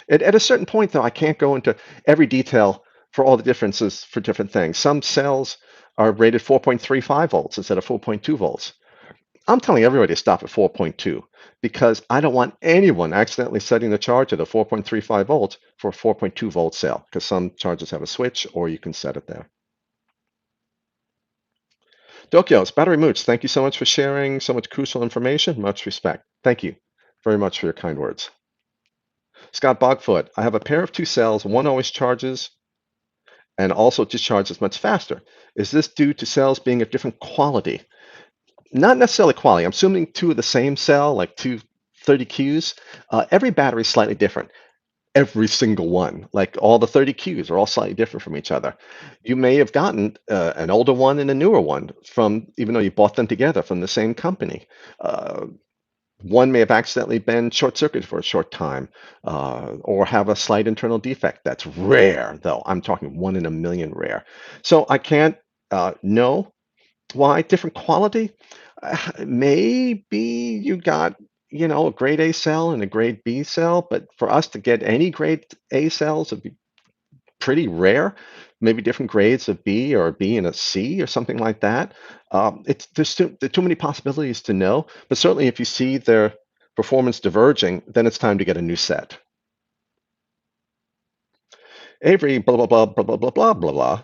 At a certain point, though, I can't go into every detail for all the differences for different things. Some cells are rated 4.35 volts instead of 4.2 volts. I'm telling everybody to stop at 4.2 because I don't want anyone accidentally setting the charge at a 4.35 volts for a 4.2 volt cell because some chargers have a switch or you can set it there. Dokios, Battery Mooch, thank you so much for sharing so much crucial information. Much respect. Thank you very much for your kind words. Scott Bogfoot, I have a pair of two cells. One always charges and also discharges much faster. Is this due to cells being of different quality? Not necessarily quality. I'm assuming two of the same cell, like two 30Qs. Every battery is slightly different. Every single one, like all the 30Qs are all slightly different from each other. You may have gotten an older one and a newer one from, even though you bought them together from the same company. One may have accidentally been short-circuited for a short time or have a slight internal defect. That's rare, though. I'm talking 1 in a million rare. So I can't know why. Different quality. Maybe you got, a grade A cell and a grade B cell, but for us to get any grade A cells would be pretty rare. Maybe different grades of B or a B and a C or something like that. There's too many possibilities to know, but certainly if you see their performance diverging, then it's time to get a new set. Avery, blah, blah, blah, blah, blah, blah, blah, blah,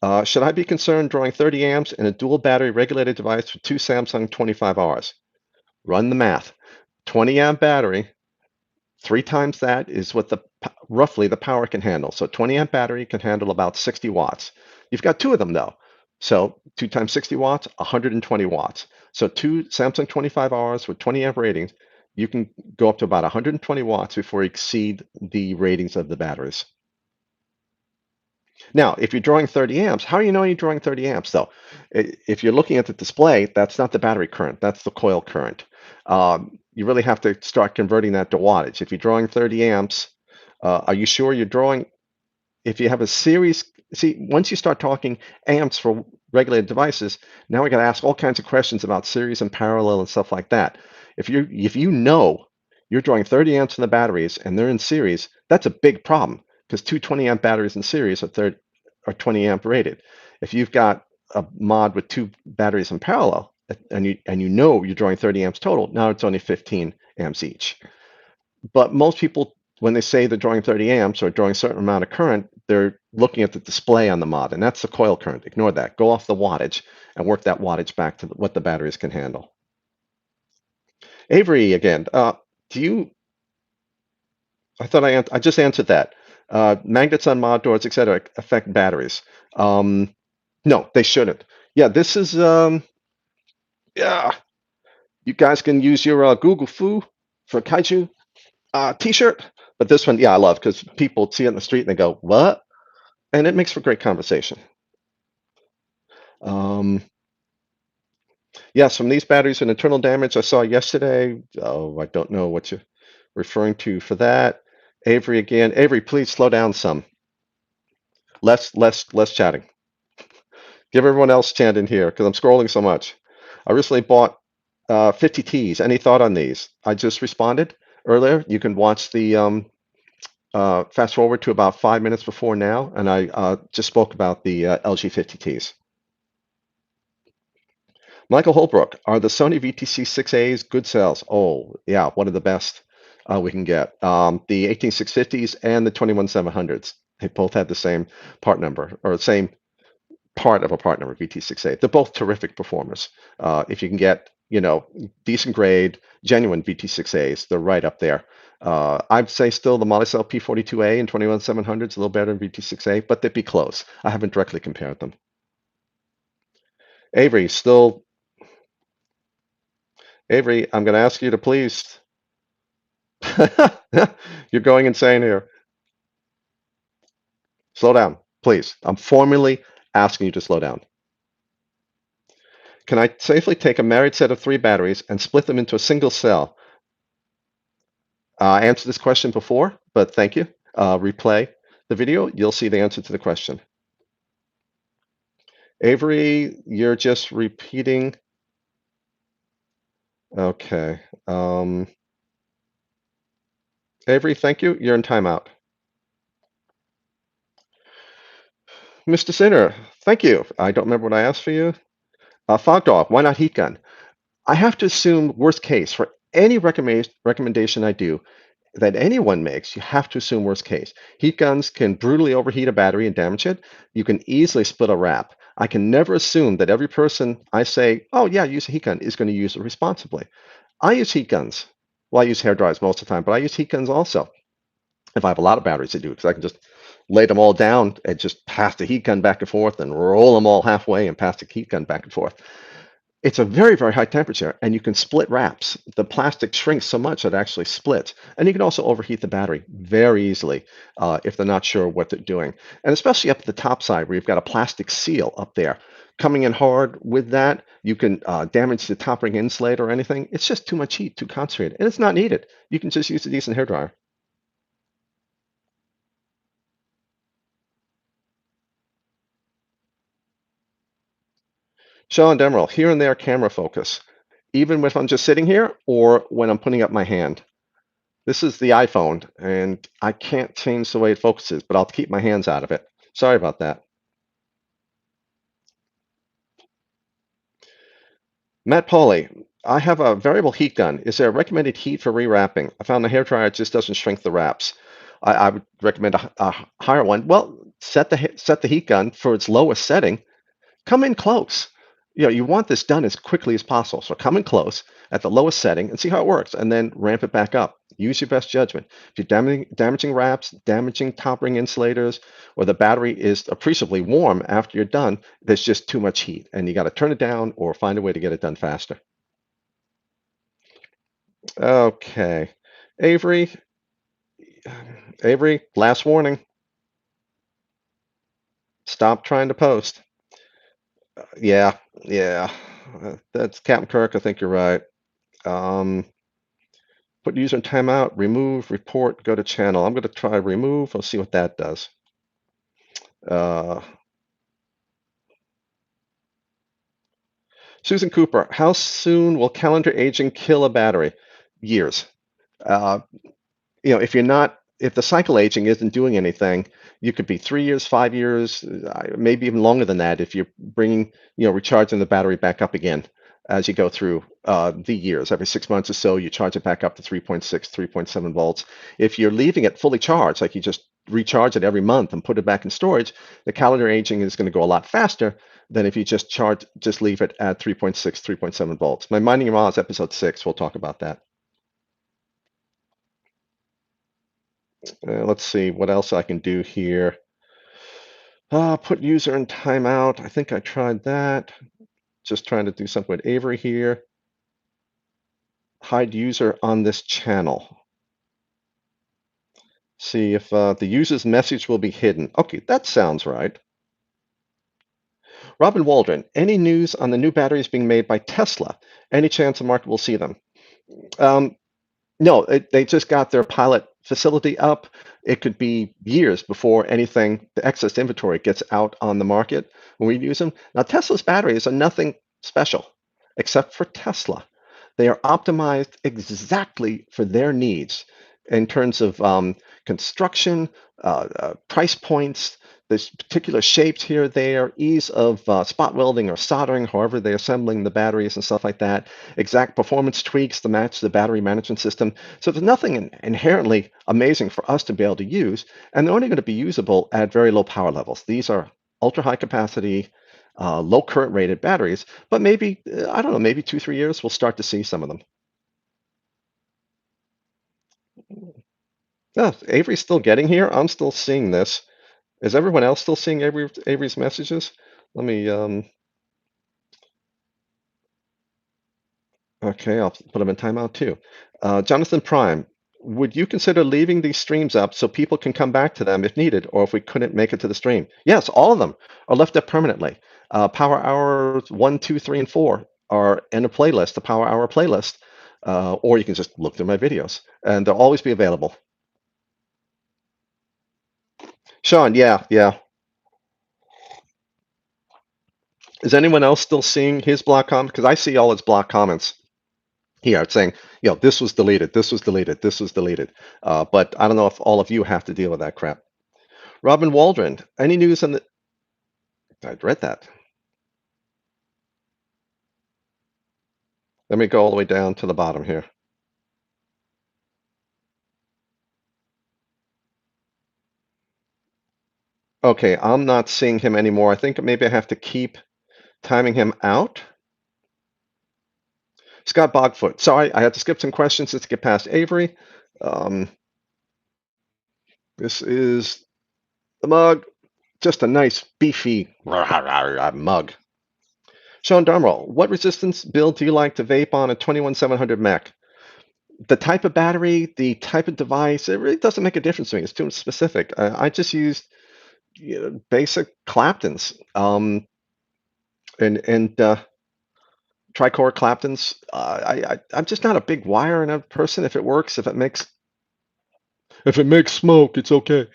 blah. Should I be concerned drawing 30 amps in a dual battery regulated device for two Samsung 25Rs? Run the math. 20 amp battery, 3 times that is what roughly the power can handle. So 20 amp battery can handle about 60 watts. You've got two of them though. So 2 times 60 watts, 120 watts. So two Samsung 25Rs with 20 amp ratings, you can go up to about 120 watts before you exceed the ratings of the batteries. Now, if you're drawing 30 amps, how do you know you're drawing 30 amps though? If you're looking at the display, that's not the battery current, that's the coil current. You really have to start converting that to wattage. If you're drawing 30 amps, are you sure you're drawing, if you have a series, see, once you start talking amps for regulated devices, now we got to ask all kinds of questions about series and parallel and stuff like that. If you know you're drawing 30 amps in the batteries and they're in series, that's a big problem because two 20 amp batteries in series are 20 amp rated. If you've got a mod with two batteries in parallel and you know you're drawing 30 amps total, now it's only 15 amps each. But most people, when they say they're drawing 30 amps or drawing a certain amount of current, they're looking at the display on the mod, and that's the coil current. Ignore that. Go off the wattage and work that wattage back to what the batteries can handle. Avery again. I thought I just answered that. Magnets on mod doors, etc., affect batteries. No, they shouldn't. Yeah, this is yeah. You guys can use your Google Foo for kaiju t-shirt, but this one, yeah, I love because people see it in the street and they go, "What?" And it makes for great conversation. Yes, from these batteries and internal damage I saw yesterday. Oh, I don't know what you're referring to for that. Avery again. Avery, please slow down some. Less chatting. Give everyone else chant in here because I'm scrolling so much. I recently bought 50 Ts. Any thought on these? I just responded earlier. You can watch the fast forward to about 5 minutes before now, and I just spoke about the LG 50 Ts. Michael Holbrook, are the Sony VTC6As good cells? Oh, yeah, one of the best we can get. The 18650s and the 21700s, they both had the same part number, or same part of a part number, VT6A. They're both terrific performers. If you can get decent grade, genuine VT6As. They're right up there. I'd say still the Molicel P42A and 21700 is a little better than VT6A, but they'd be close. I haven't directly compared them. Avery, I'm going to ask you to please. You're going insane here. Slow down, please. I'm formally asking you to slow down. Can I safely take a married set of 3 batteries and split them into a single cell? I answered this question before, but thank you. Replay the video. You'll see the answer to the question. Avery, you're just repeating. Okay. Avery, thank you. You're in timeout. Mr. Sinner, thank you. I don't remember what I asked for you. Fogdog, why not heat gun? I have to assume worst case for any recommendation I do that anyone makes. You have to assume worst case. Heat guns can brutally overheat a battery and damage it. You can easily split a wrap. I can never assume that every person I say, oh yeah, use a heat gun, is going to use it responsibly. I use heat guns. Well, I use hair dryers most of the time, but I use heat guns also. If I have a lot of batteries to do, because I can just lay them all down and just pass the heat gun back and forth and roll them all halfway and pass the heat gun back and forth. It's a very, very high temperature, and you can split wraps. The plastic shrinks so much that it actually splits. And you can also overheat the battery very easily if they're not sure what they're doing. And especially up at the top side where you've got a plastic seal up there. Coming in hard with that, you can damage the top ring insulator or anything. It's just too much heat, too concentrated, and it's not needed. You can just use a decent hairdryer. Shaw and Emerald, here and there camera focus, even if I'm just sitting here or when I'm putting up my hand. This is the iPhone, and I can't change the way it focuses, but I'll keep my hands out of it. Sorry about that. Matt Pauly, I have a variable heat gun. Is there a recommended heat for rewrapping? I found the hairdryer just doesn't shrink the wraps. I would recommend a higher one. Well, set the heat gun for its lowest setting. Come in close. You want this done as quickly as possible. So come in close at the lowest setting and see how it works, and then ramp it back up. Use your best judgment. If you're damaging wraps, damaging top ring insulators, or the battery is appreciably warm after you're done, there's just too much heat, and you got to turn it down or find a way to get it done faster. Okay. Avery, last warning. Stop trying to post. Yeah. That's Captain Kirk. I think you're right. Put user in timeout, remove, report, go to channel. I'm going to try remove. I'll see what that does. Susan Cooper, how soon will calendar aging kill a battery? Years. If the cycle aging isn't doing anything, you could be 3 years, 5 years, maybe even longer than that if you're bringing, recharging the battery back up again as you go through the years. Every 6 months or so, you charge it back up to 3.6, 3.7 volts. If you're leaving it fully charged, like you just recharge it every month and put it back in storage, the calendar aging is going to go a lot faster than if you just leave it at 3.6, 3.7 volts. My Minding Your Miles, episode 6, we'll talk about that. Let's see what else I can do here. Put user in timeout. I think I tried that. Just trying to do something with Avery here. Hide user on this channel. See if the user's message will be hidden. Okay, that sounds right. Robin Waldron, any news on the new batteries being made by Tesla? Any chance the market will see them? No, they just got their pilot facility up. It could be years before the excess inventory gets out on the market when we use them. Now, Tesla's batteries are nothing special except for Tesla. They are optimized exactly for their needs in terms of construction, price points, there's particular shapes here, there, ease of spot welding or soldering, however they're assembling the batteries and stuff like that, exact performance tweaks to match the battery management system. So there's nothing inherently amazing for us to be able to use, and they're only going to be usable at very low power levels. These are ultra high capacity, low current rated batteries, but maybe, I don't know, maybe 2, 3 years, we'll start to see some of them. Yeah, Avery's still getting here. I'm still seeing this. Is everyone else still seeing Avery's messages? Let me, okay, I'll put them in timeout too. Jonathan Prime, would you consider leaving these streams up so people can come back to them if needed, or if we couldn't make it to the stream? Yes, all of them are left up permanently. Power Hours 1, 2, 3, and 4 are in a playlist, the Power Hour playlist, or you can just look through my videos, and they'll always be available. Sean, yeah, yeah. Is anyone else still seeing his block comments? Because I see all his block comments here saying, this was deleted, this was deleted, this was deleted. But I don't know if all of you have to deal with that crap. Robin Waldron, any news on the... I'd read that. Let me go all the way down to the bottom here. Okay, I'm not seeing him anymore. I think maybe I have to keep timing him out. Scott Bogfoot. Sorry, I had to skip some questions just to get past Avery. This is the mug. Just a nice, beefy mug. Sean Darmroll, what resistance build do you like to vape on a 21700 mech? The type of battery, the type of device, it really doesn't make a difference to me. It's too specific. I just used basic Claptons and tricore Claptons. I'm just not a big wire and a person. If it works, if it makes smoke, it's okay.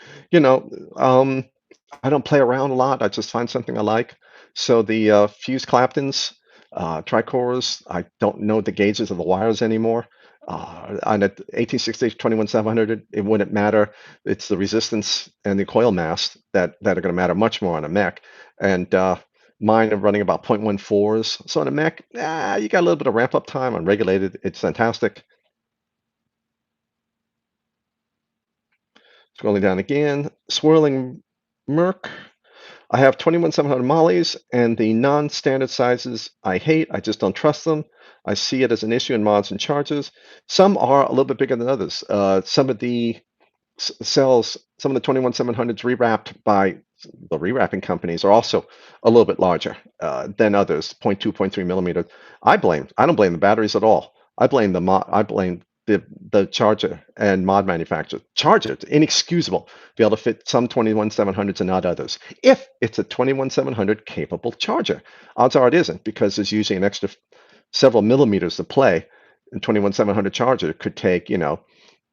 I don't play around a lot. I just find something I like. So the fused Claptons, tricores, I don't know the gauges of the wires anymore. On an 1860 21700, it wouldn't matter. It's the resistance and the coil mass that are going to matter much more on a mech. And mine are running about 0.14s. So on a mech, you got a little bit of ramp up time. Unregulated, it's fantastic. Scrolling down again, Swirling Murk. I have 21700 mollies, and the non-standard sizes I hate. I just don't trust them. I see it as an issue in mods and charges. Some are a little bit bigger than others. Some of the cells, some of the 21700s rewrapped by the rewrapping companies are also a little bit larger than others, 0.2, 0.3 millimeters. I don't blame the batteries at all. I blame the charger and mod manufacturer. Charger, it's inexcusable to be able to fit some 21700s and not others. If it's a 21700 capable charger, odds are it isn't, because there's usually an extra several millimeters to play. And 21700 charger could take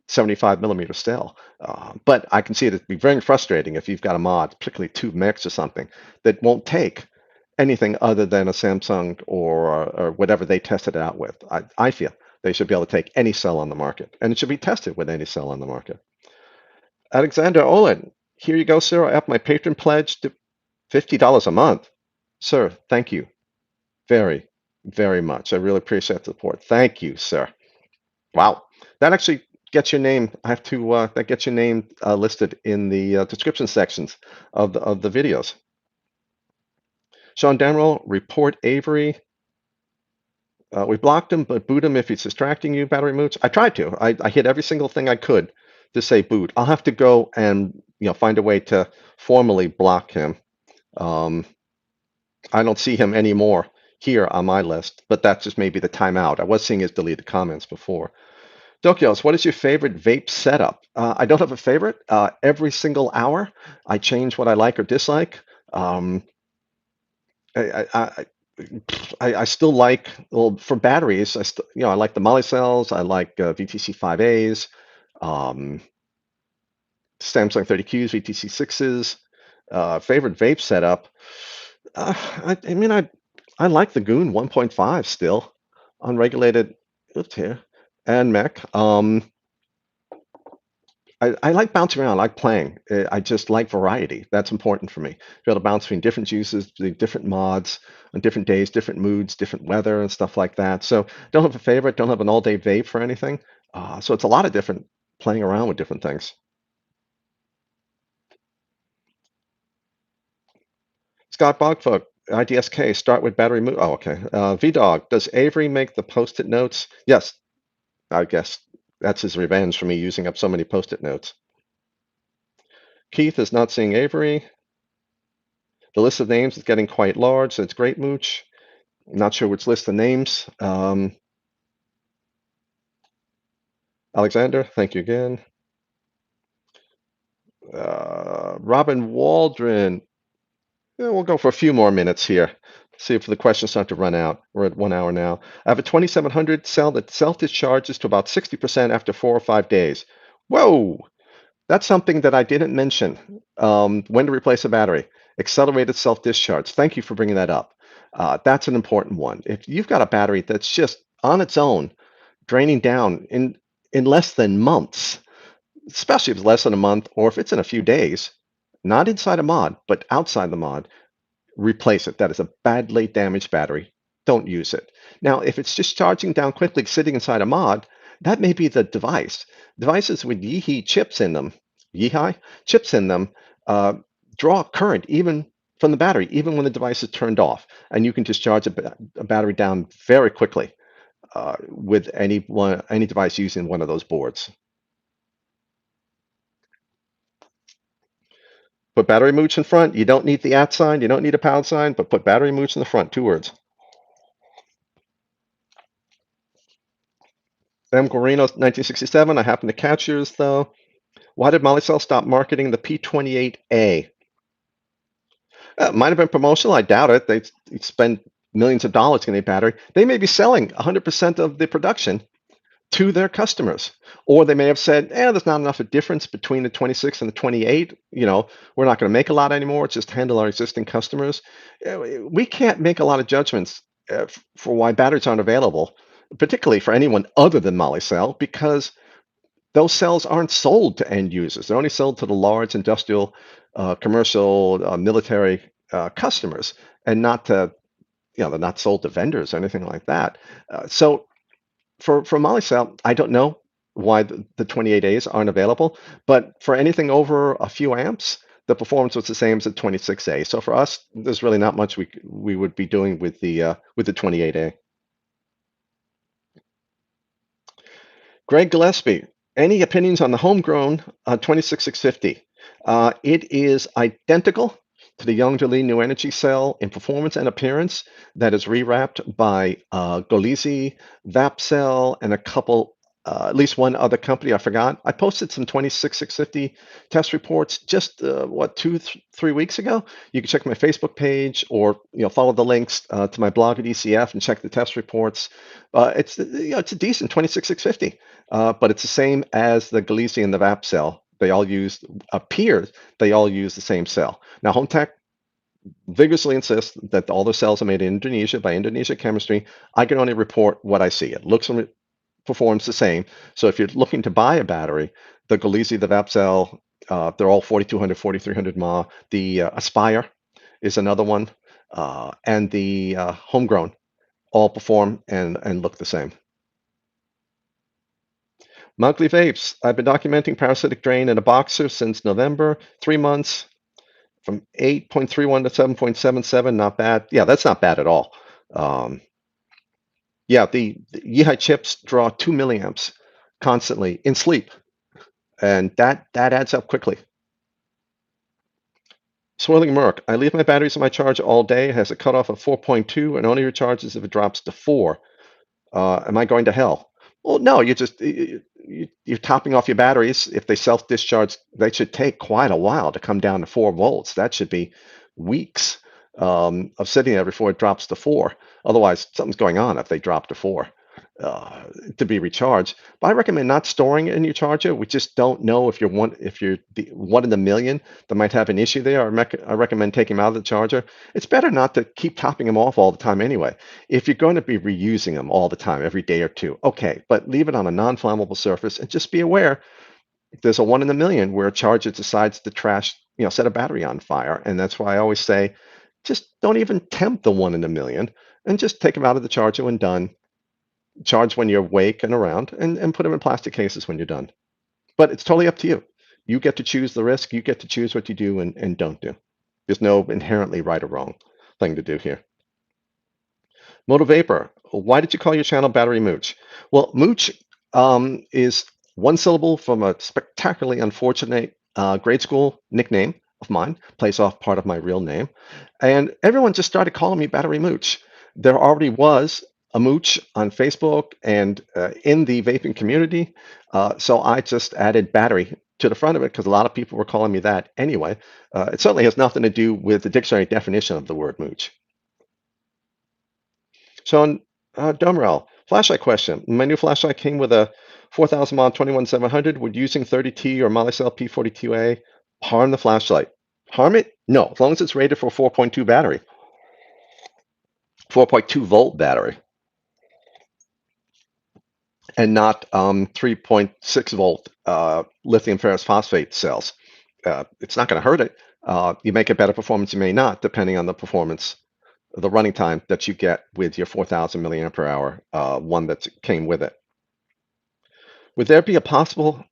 75 millimeter cell. But I can see it as be very frustrating if you've got a mod, particularly 2 mechs or something, that won't take anything other than a Samsung or whatever they tested it out with. I feel they should be able to take any cell on the market, and it should be tested with any cell on the market. Alexander Olin, here you go, sir. I have my patron pledge to $50 a month. Sir, thank you very, very much. I really appreciate the support. Thank you, sir. Wow. That actually gets your name. I have to, that gets your name listed in the description sections of the videos. Sean Damrell, report Avery. We blocked him, but boot him if he's distracting you, Battery Mooch. I tried to. I hit every single thing I could to say boot. I'll have to go and find a way to formally block him. I don't see him anymore here on my list, but that's just maybe the timeout. I was seeing his deleted comments before. Dokios, what is your favorite vape setup? I don't have a favorite. Every single hour, I change what I like or dislike. I still like, well, for batteries, I like the Molly cells. I like VTC 5As, Samsung 30Qs, VTC 6s. Favorite vape setup. I like the Goon 1.5 still, unregulated. Oops, here and mech. I like bouncing around. I like playing. I just like variety. That's important for me. To be able to bounce between different juices, the different mods on different days, different moods, different weather, and stuff like that. So don't have a favorite. Don't have an all-day vape for anything. So it's a lot of different playing around with different things. Scott Bogfolk, IDSK, start with battery move. Oh, okay. VDog, does Avery make the Post-it notes? Yes, I guess that's his revenge for me using up so many Post-it notes. Keith is not seeing Avery. The list of names is getting quite large. That's great, Mooch. Not sure which list of names. Alexander, thank you again. Robin Waldron. Yeah, we'll go for a few more minutes here. See if the questions start to run out. We're at 1 hour now. I have a 2700 cell that self-discharges to about 60% after 4 or 5 days. Whoa! That's something that I didn't mention. When to replace a battery. Accelerated self-discharge. Thank you for bringing that up. That's an important one. If you've got a battery that's just on its own, draining down in less than months, especially if it's less than a month or if it's in a few days, not inside a mod, but outside the mod, replace it. That is a badly damaged battery. Don't use it. Now, if it's just charging down quickly, sitting inside a mod, that may be the device. Devices with Yeehee chips in them, Yeehee chips in them, draw current even from the battery, even when the device is turned off, and you can discharge a battery down very quickly with any device using one of those boards. Put battery mooch in front. You don't need the @ sign. You don't need a pound sign, but put battery mooch in the front. 2 words. M. Guarino, 1967. I happen to catch yours, though. Why did Molicel stop marketing the P28A? Might have been promotional. I doubt it. They spend millions of dollars getting a battery. They may be selling 100% of the production to their customers. Or they may have said, there's not enough of a difference between the 26 and the 28. We're not going to make a lot anymore. Just handle our existing customers. We can't make a lot of judgments for why batteries aren't available, particularly for anyone other than Molicel, because those cells aren't sold to end users. They're only sold to the large industrial, commercial, military customers, and not to, they're not sold to vendors or anything like that. So for Molicel, I don't know why the 28As aren't available, but for anything over a few amps, the performance was the same as the 26A. So for us, there's really not much we would be doing with the 28A. Greg Gillespie, any opinions on the homegrown 26650? It is identical to the Yongdali New Energy cell in performance and appearance that is rewrapped by Golisi, VapCell, and a couple, at least one other company, I forgot. I posted some 26650 test reports just, 2-3 weeks ago. You can check my Facebook page or follow the links to my blog at ECF and check the test reports. It's a decent 26650, but it's the same as the Golisi and the VapCell. They all use the same cell. Now, HomeTech vigorously insists that all the cells are made in Indonesia by Indonesia Chemistry. I can only report what I see. It looks and performs the same. So if you're looking to buy a battery, the Golisi, the VapCell, they're all 4200, 4300 mAh. The Aspire is another one, and the homegrown all perform and look the same. Monthly vapes. I've been documenting parasitic drain in a boxer since November, 3 months, from 8.31 to 7.77. Not bad. Yeah, that's not bad at all. Yeah, the Yeehee chips draw 2 milliamps constantly in sleep, and that adds up quickly. Swirling Murk. I leave my batteries on my charger all day. It has a cutoff of 4.2 and only recharges if it drops to 4. Am I going to hell? Well, no, you're topping off your batteries. If they self-discharge, they should take quite a while to come down to 4 volts. That should be weeks of sitting there before it drops to 4. Otherwise, something's going on if they drop to 4 to be recharged. But I recommend not storing it in your charger. We just don't know if you're the 1 in a million that might have an issue there. I recommend taking them out of the charger. It's better not to keep topping them off all the time anyway. If you're going to be reusing them all the time, every day or two, okay, but leave it on a non-flammable surface and just be aware there's a 1 in a million where a charger decides to set a battery on fire. And that's why I always say, just don't even tempt the 1 in a million and just take them out of the charger when done. Charge when you're awake and around, and put them in plastic cases when you're done. But it's totally up to you. You get to choose the risk. You get to choose what you do and don't do. There's no inherently right or wrong. thing to do here. Moto Vapor, why did you call your channel Battery Mooch? Well, Mooch is one syllable from a spectacularly unfortunate grade school nickname of mine, plays off part of my real name. And everyone just started calling me Battery Mooch. There already was a Mooch on Facebook and in the vaping community. So I just added battery to the front of it because a lot of people were calling me that anyway. It certainly has nothing to do with the dictionary definition of the word Mooch. Sean Dumrell, flashlight question. My new flashlight came with a 4,000 mAh 21700. Would using 30T or Molicel P42A harm the flashlight? Harm it? No, as long as it's rated for 4.2 battery, 4.2 volt battery, and not 3.6 volt lithium ferrous phosphate cells. It's not going to hurt it. You may get better performance, you may not, depending on the performance, the running time that you get with your 4,000 milliampere hour one that came with it. Would there be a possible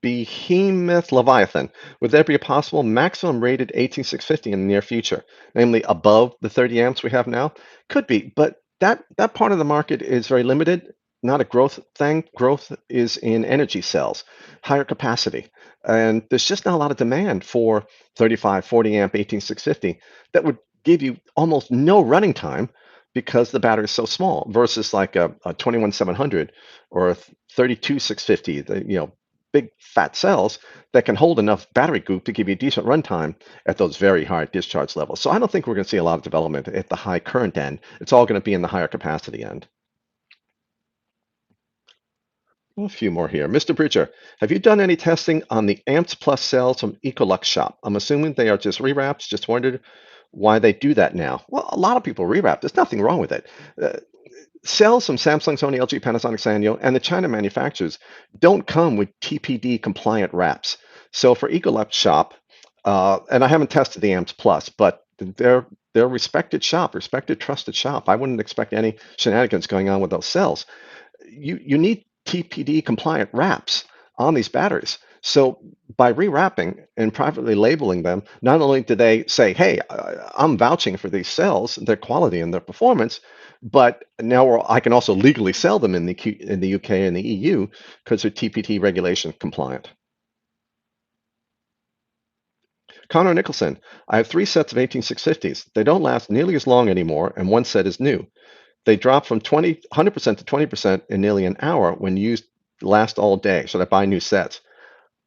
Behemoth Leviathan? Would there be a possible maximum rated 18650 in the near future, namely above the 30 amps we have now? Could be, but that part of the market is very limited. Not a growth thing. Growth is in energy cells, higher capacity. And there's just not a lot of demand for 35, 40 amp 18650 that would give you almost no running time because the battery is so small versus like a 21700 or a 32650, big fat cells that can hold enough battery goop to give you decent runtime at those very high discharge levels. So I don't think we're going to see a lot of development at the high current end. It's all going to be in the higher capacity end. A few more here. Mr. Bridger, have you done any testing on the Amps Plus cells from Ecolux shop? I'm assuming they are just rewraps. Just wondered why they do that now. Well, a lot of people rewrap. There's nothing wrong with it. Cells from Samsung, Sony, LG, Panasonic, Sanyo, and the China manufacturers don't come with TPD compliant wraps. So for Ecolux shop, and I haven't tested the Amps Plus, but they're a respected shop, respected, trusted shop. I wouldn't expect any shenanigans going on with those cells. You need TPD compliant wraps on these batteries. So by rewrapping and privately labeling them, not only do they say, hey, I'm vouching for these cells, their quality and their performance, but now I can also legally sell them in the UK and the EU because they're TPD regulation compliant. Connor Nicholson, I have 3 sets of 18650s. They don't last nearly as long anymore, and one set is new. They drop from 100% to 20% in nearly an hour when used last all day. Should I buy new sets?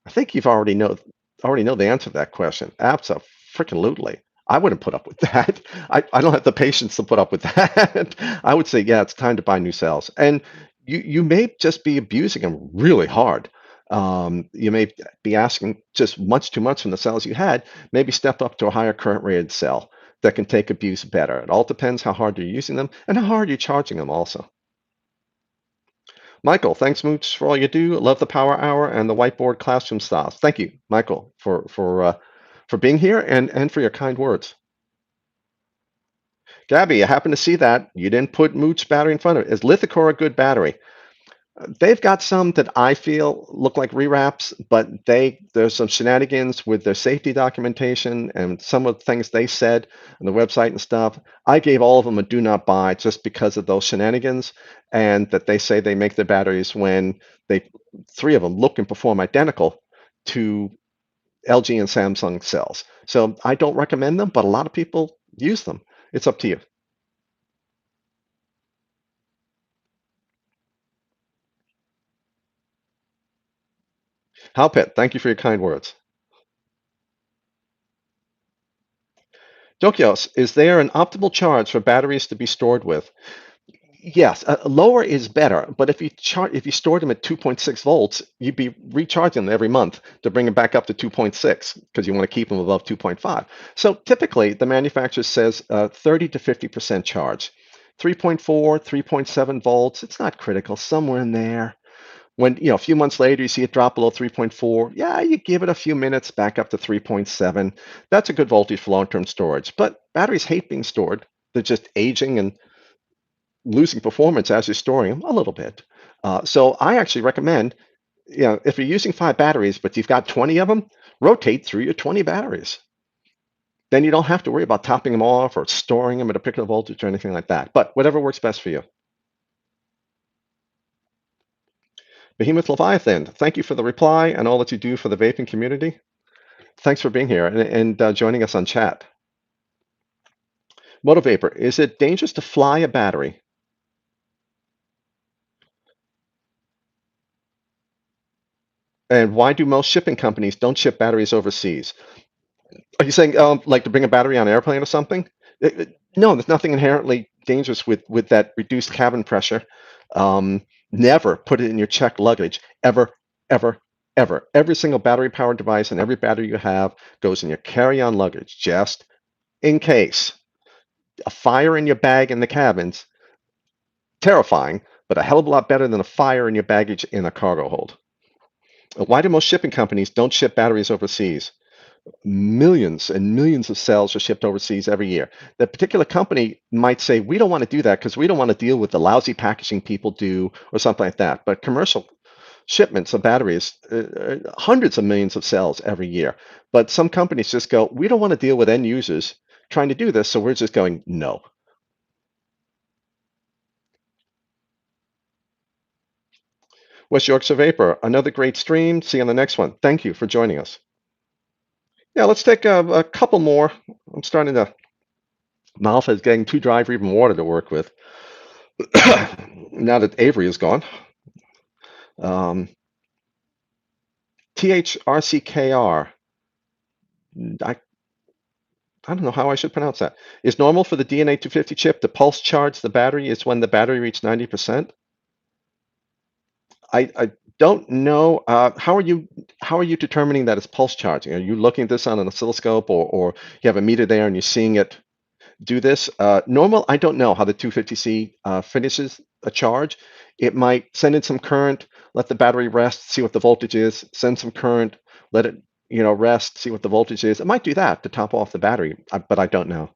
I think you've already know the answer to that question. Absolutely. I wouldn't put up with that. I don't have the patience to put up with that. I would say, yeah, it's time to buy new cells. And you may just be abusing them really hard. You may be asking just much too much from the cells you had. Maybe step up to a higher current rated cell that can take abuse better. It all depends how hard you're using them and how hard you're charging them also. Michael, thanks, Mooch, for all you do. Love the Power Hour and the whiteboard classroom styles. Thank you, Michael, for being here and for your kind words. Gabby, I happen to see that you didn't put Mooch battery in front of it. Is Lithicore a good battery? They've got some that I feel look like rewraps, but there's some shenanigans with their safety documentation and some of the things they said on the website and stuff. I gave all of them a do not buy just because of those shenanigans, and that they say they make their batteries when 3 of them look and perform identical to LG and Samsung cells. So I don't recommend them, but a lot of people use them. It's up to you. Halpet, thank you for your kind words. Dokios, is there an optimal charge for batteries to be stored with? Yes, lower is better, but if you store them at 2.6 volts, you'd be recharging them every month to bring them back up to 2.6 because you want to keep them above 2.5. So typically, the manufacturer says 30 to 50% charge. 3.4, 3.7 volts, it's not critical, somewhere in there. When, a few months later, you see it drop below 3.4, yeah, you give it a few minutes back up to 3.7. That's a good voltage for long-term storage. But batteries hate being stored. They're just aging and losing performance as you're storing them a little bit. So I actually recommend, if you're using 5 batteries, but you've got 20 of them, rotate through your 20 batteries. then you don't have to worry about topping them off or storing them at a particular voltage or anything like that. But whatever works best for you. Behemoth Leviathan, thank you for the reply and all that you do for the vaping community. Thanks for being here and joining us on chat. Moto Vapor, is it dangerous to fly a battery? And why do most shipping companies don't ship batteries overseas? Are you saying like to bring a battery on an airplane or something? No, there's nothing inherently dangerous with that reduced cabin pressure. Never put it in your checked luggage, ever, ever, ever. Every single battery-powered device and every battery you have goes in your carry-on luggage, just in case. A fire in your bag in the cabin's terrifying, but a hell of a lot better than a fire in your baggage in a cargo hold. Why do most shipping companies don't ship batteries overseas? Millions and millions of cells are shipped overseas every year. The particular company might say, we don't want to do that because we don't want to deal with the lousy packaging people do or something like that. But commercial shipments of batteries, hundreds of millions of cells every year. But some companies just go, we don't want to deal with end users trying to do this, so we're just going, no. West Yorkshire Vapor, another great stream. See you on the next one. Thank you for joining us. Yeah, let's take a couple more. I'm starting to, mouth is getting too dry for even water to work with. Now that Avery is gone. THRCKR. I don't know how I should pronounce that. Is normal for the DNA 250 chip to pulse charge the battery is when the battery reached 90%? I don't know. How are you determining that it's pulse charging? Are you looking at this on an oscilloscope or you have a meter there and you're seeing it do this? Normal, I don't know how the 250C finishes a charge. It might send in some current, let the battery rest, see what the voltage is, send some current, let it rest, see what the voltage is. It might do that to top off the battery, but I don't know.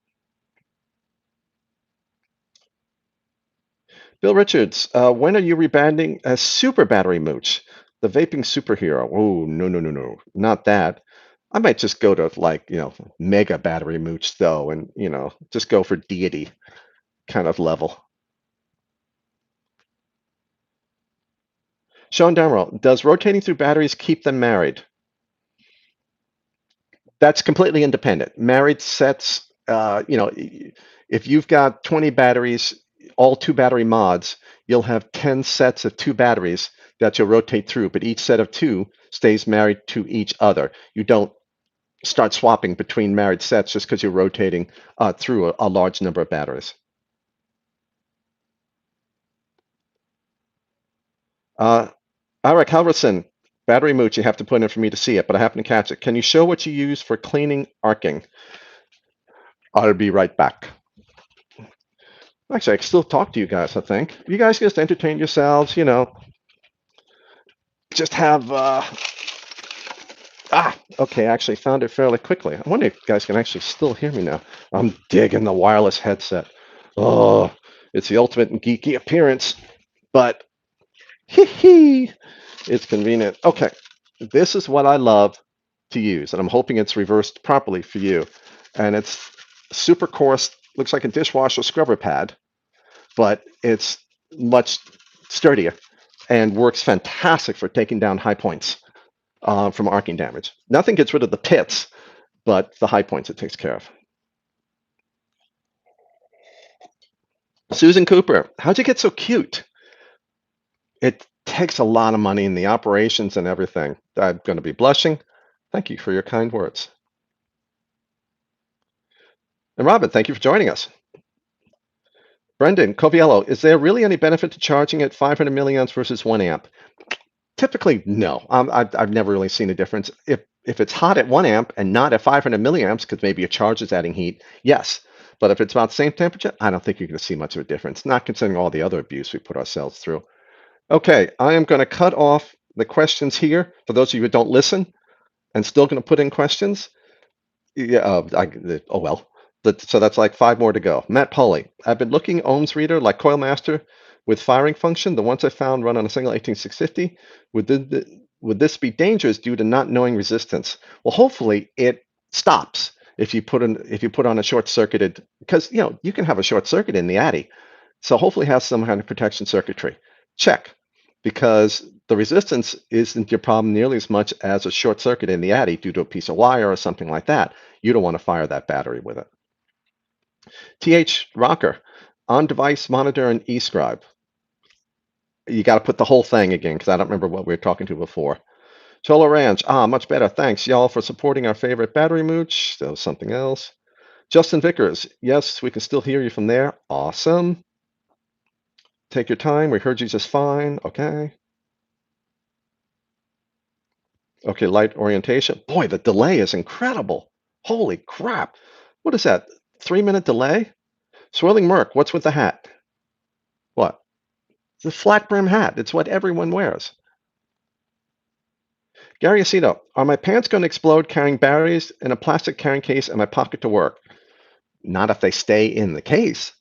Bill Richards, when are you rebranding as Super Battery Mooch, the vaping superhero? Oh, no, not that. I might just go to Mega Battery Mooch though, and just go for deity kind of level. Sean Damerl, does rotating through batteries keep them married? That's completely independent. Married sets, if you've got 20 batteries, all 2 battery mods, you'll have 10 sets of 2 batteries that you'll rotate through, but each set of 2 stays married to each other. You don't start swapping between married sets just because you're rotating through a large number of batteries. Eric Halverson, battery mooch, you have to put in for me to see it, but I happen to catch it. Can you show what you use for cleaning arcing? I'll be right back. Actually, I can still talk to you guys, I think. You guys just entertain yourselves, just have, okay, I actually found it fairly quickly. I wonder if you guys can actually still hear me now. I'm digging the wireless headset. Oh, it's the ultimate in geeky appearance, but it's convenient. Okay, this is what I love to use, and I'm hoping it's reversed properly for you. And it's super coarse, looks like a dishwasher scrubber pad, but it's much sturdier and works fantastic for taking down high points from arcing damage. Nothing gets rid of the pits, but the high points it takes care of. Susan Cooper, how'd you get so cute? It takes a lot of money in the operations and everything. I'm going to be blushing. Thank you for your kind words. And Robin, thank you for joining us. Brendan Coviello, is there really any benefit to charging at 500 milliamps versus 1 amp? Typically, no. I've never really seen a difference. If it's hot at 1 amp and not at 500 milliamps, because maybe your charge is adding heat, yes. But if it's about the same temperature, I don't think you're going to see much of a difference, not considering all the other abuse we put ourselves through. Okay, I am going to cut off the questions here. For those of you who don't listen and still going to put in questions, yeah, oh well. So that's like 5 more to go. Matt Pauly, I've been looking ohms reader like Coil Master with firing function. The ones I found run on a single 18650. Would this be dangerous due to not knowing resistance? Well, hopefully it stops if you put on a short-circuited, because you can have a short circuit in the Addy, so hopefully it has some kind of protection circuitry. Check, because the resistance isn't your problem nearly as much as a short circuit in the Addy due to a piece of wire or something like that. You don't want to fire that battery with it. TH Rocker, on-device monitor and eScribe. You got to put the whole thing again because I don't remember what we were talking to before. Cholo Ranch, much better. Thanks, y'all, for supporting our favorite battery mooch. That was something else. Justin Vickers, yes, we can still hear you from there. Awesome. Take your time. We heard you just fine. Okay. Okay, light orientation. Boy, the delay is incredible. Holy crap. What is that? 3-minute delay? Swirling Murk, what's with the hat? What? It's a flat brim hat. It's what everyone wears. Gary Aceto, are my pants going to explode carrying batteries in a plastic carrying case in my pocket to work? Not if they stay in the case.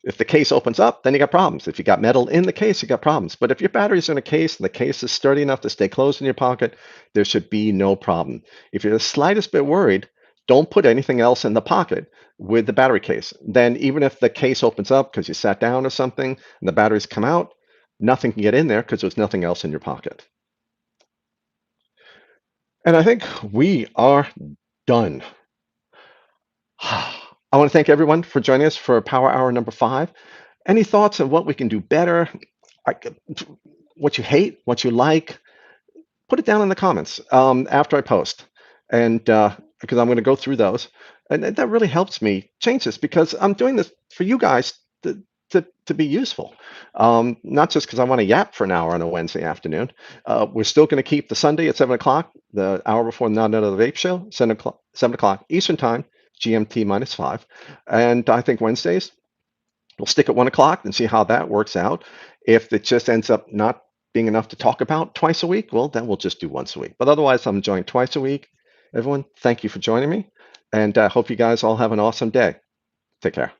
If the case opens up, then you got problems. If you got metal in the case, you got problems. But if your battery's in a case and the case is sturdy enough to stay closed in your pocket, there should be no problem. If you're the slightest bit worried, don't put anything else in the pocket with the battery case. Then even if the case opens up because you sat down or something and the batteries come out, nothing can get in there because there's nothing else in your pocket. And I think we are done. I want to thank everyone for joining us for Power Hour number 5. Any thoughts on what we can do better? What you hate, what you like? Put it down in the comments after I post, and because I'm going to go through those, and that really helps me change this because I'm doing this for you guys to be useful, not just because I want to yap for an hour on a Wednesday afternoon. We're still going to keep the Sunday at 7 o'clock, the hour before the Not Another Vape Show, 7 o'clock Eastern Time, GMT -5, and I think Wednesdays we'll stick at 1 o'clock and see how that works out. If it just ends up not being enough to talk about twice a week, well, then we'll just do once a week. But otherwise, I'm enjoying twice a week. Everyone, thank you for joining me, and I hope you guys all have an awesome day. Take care.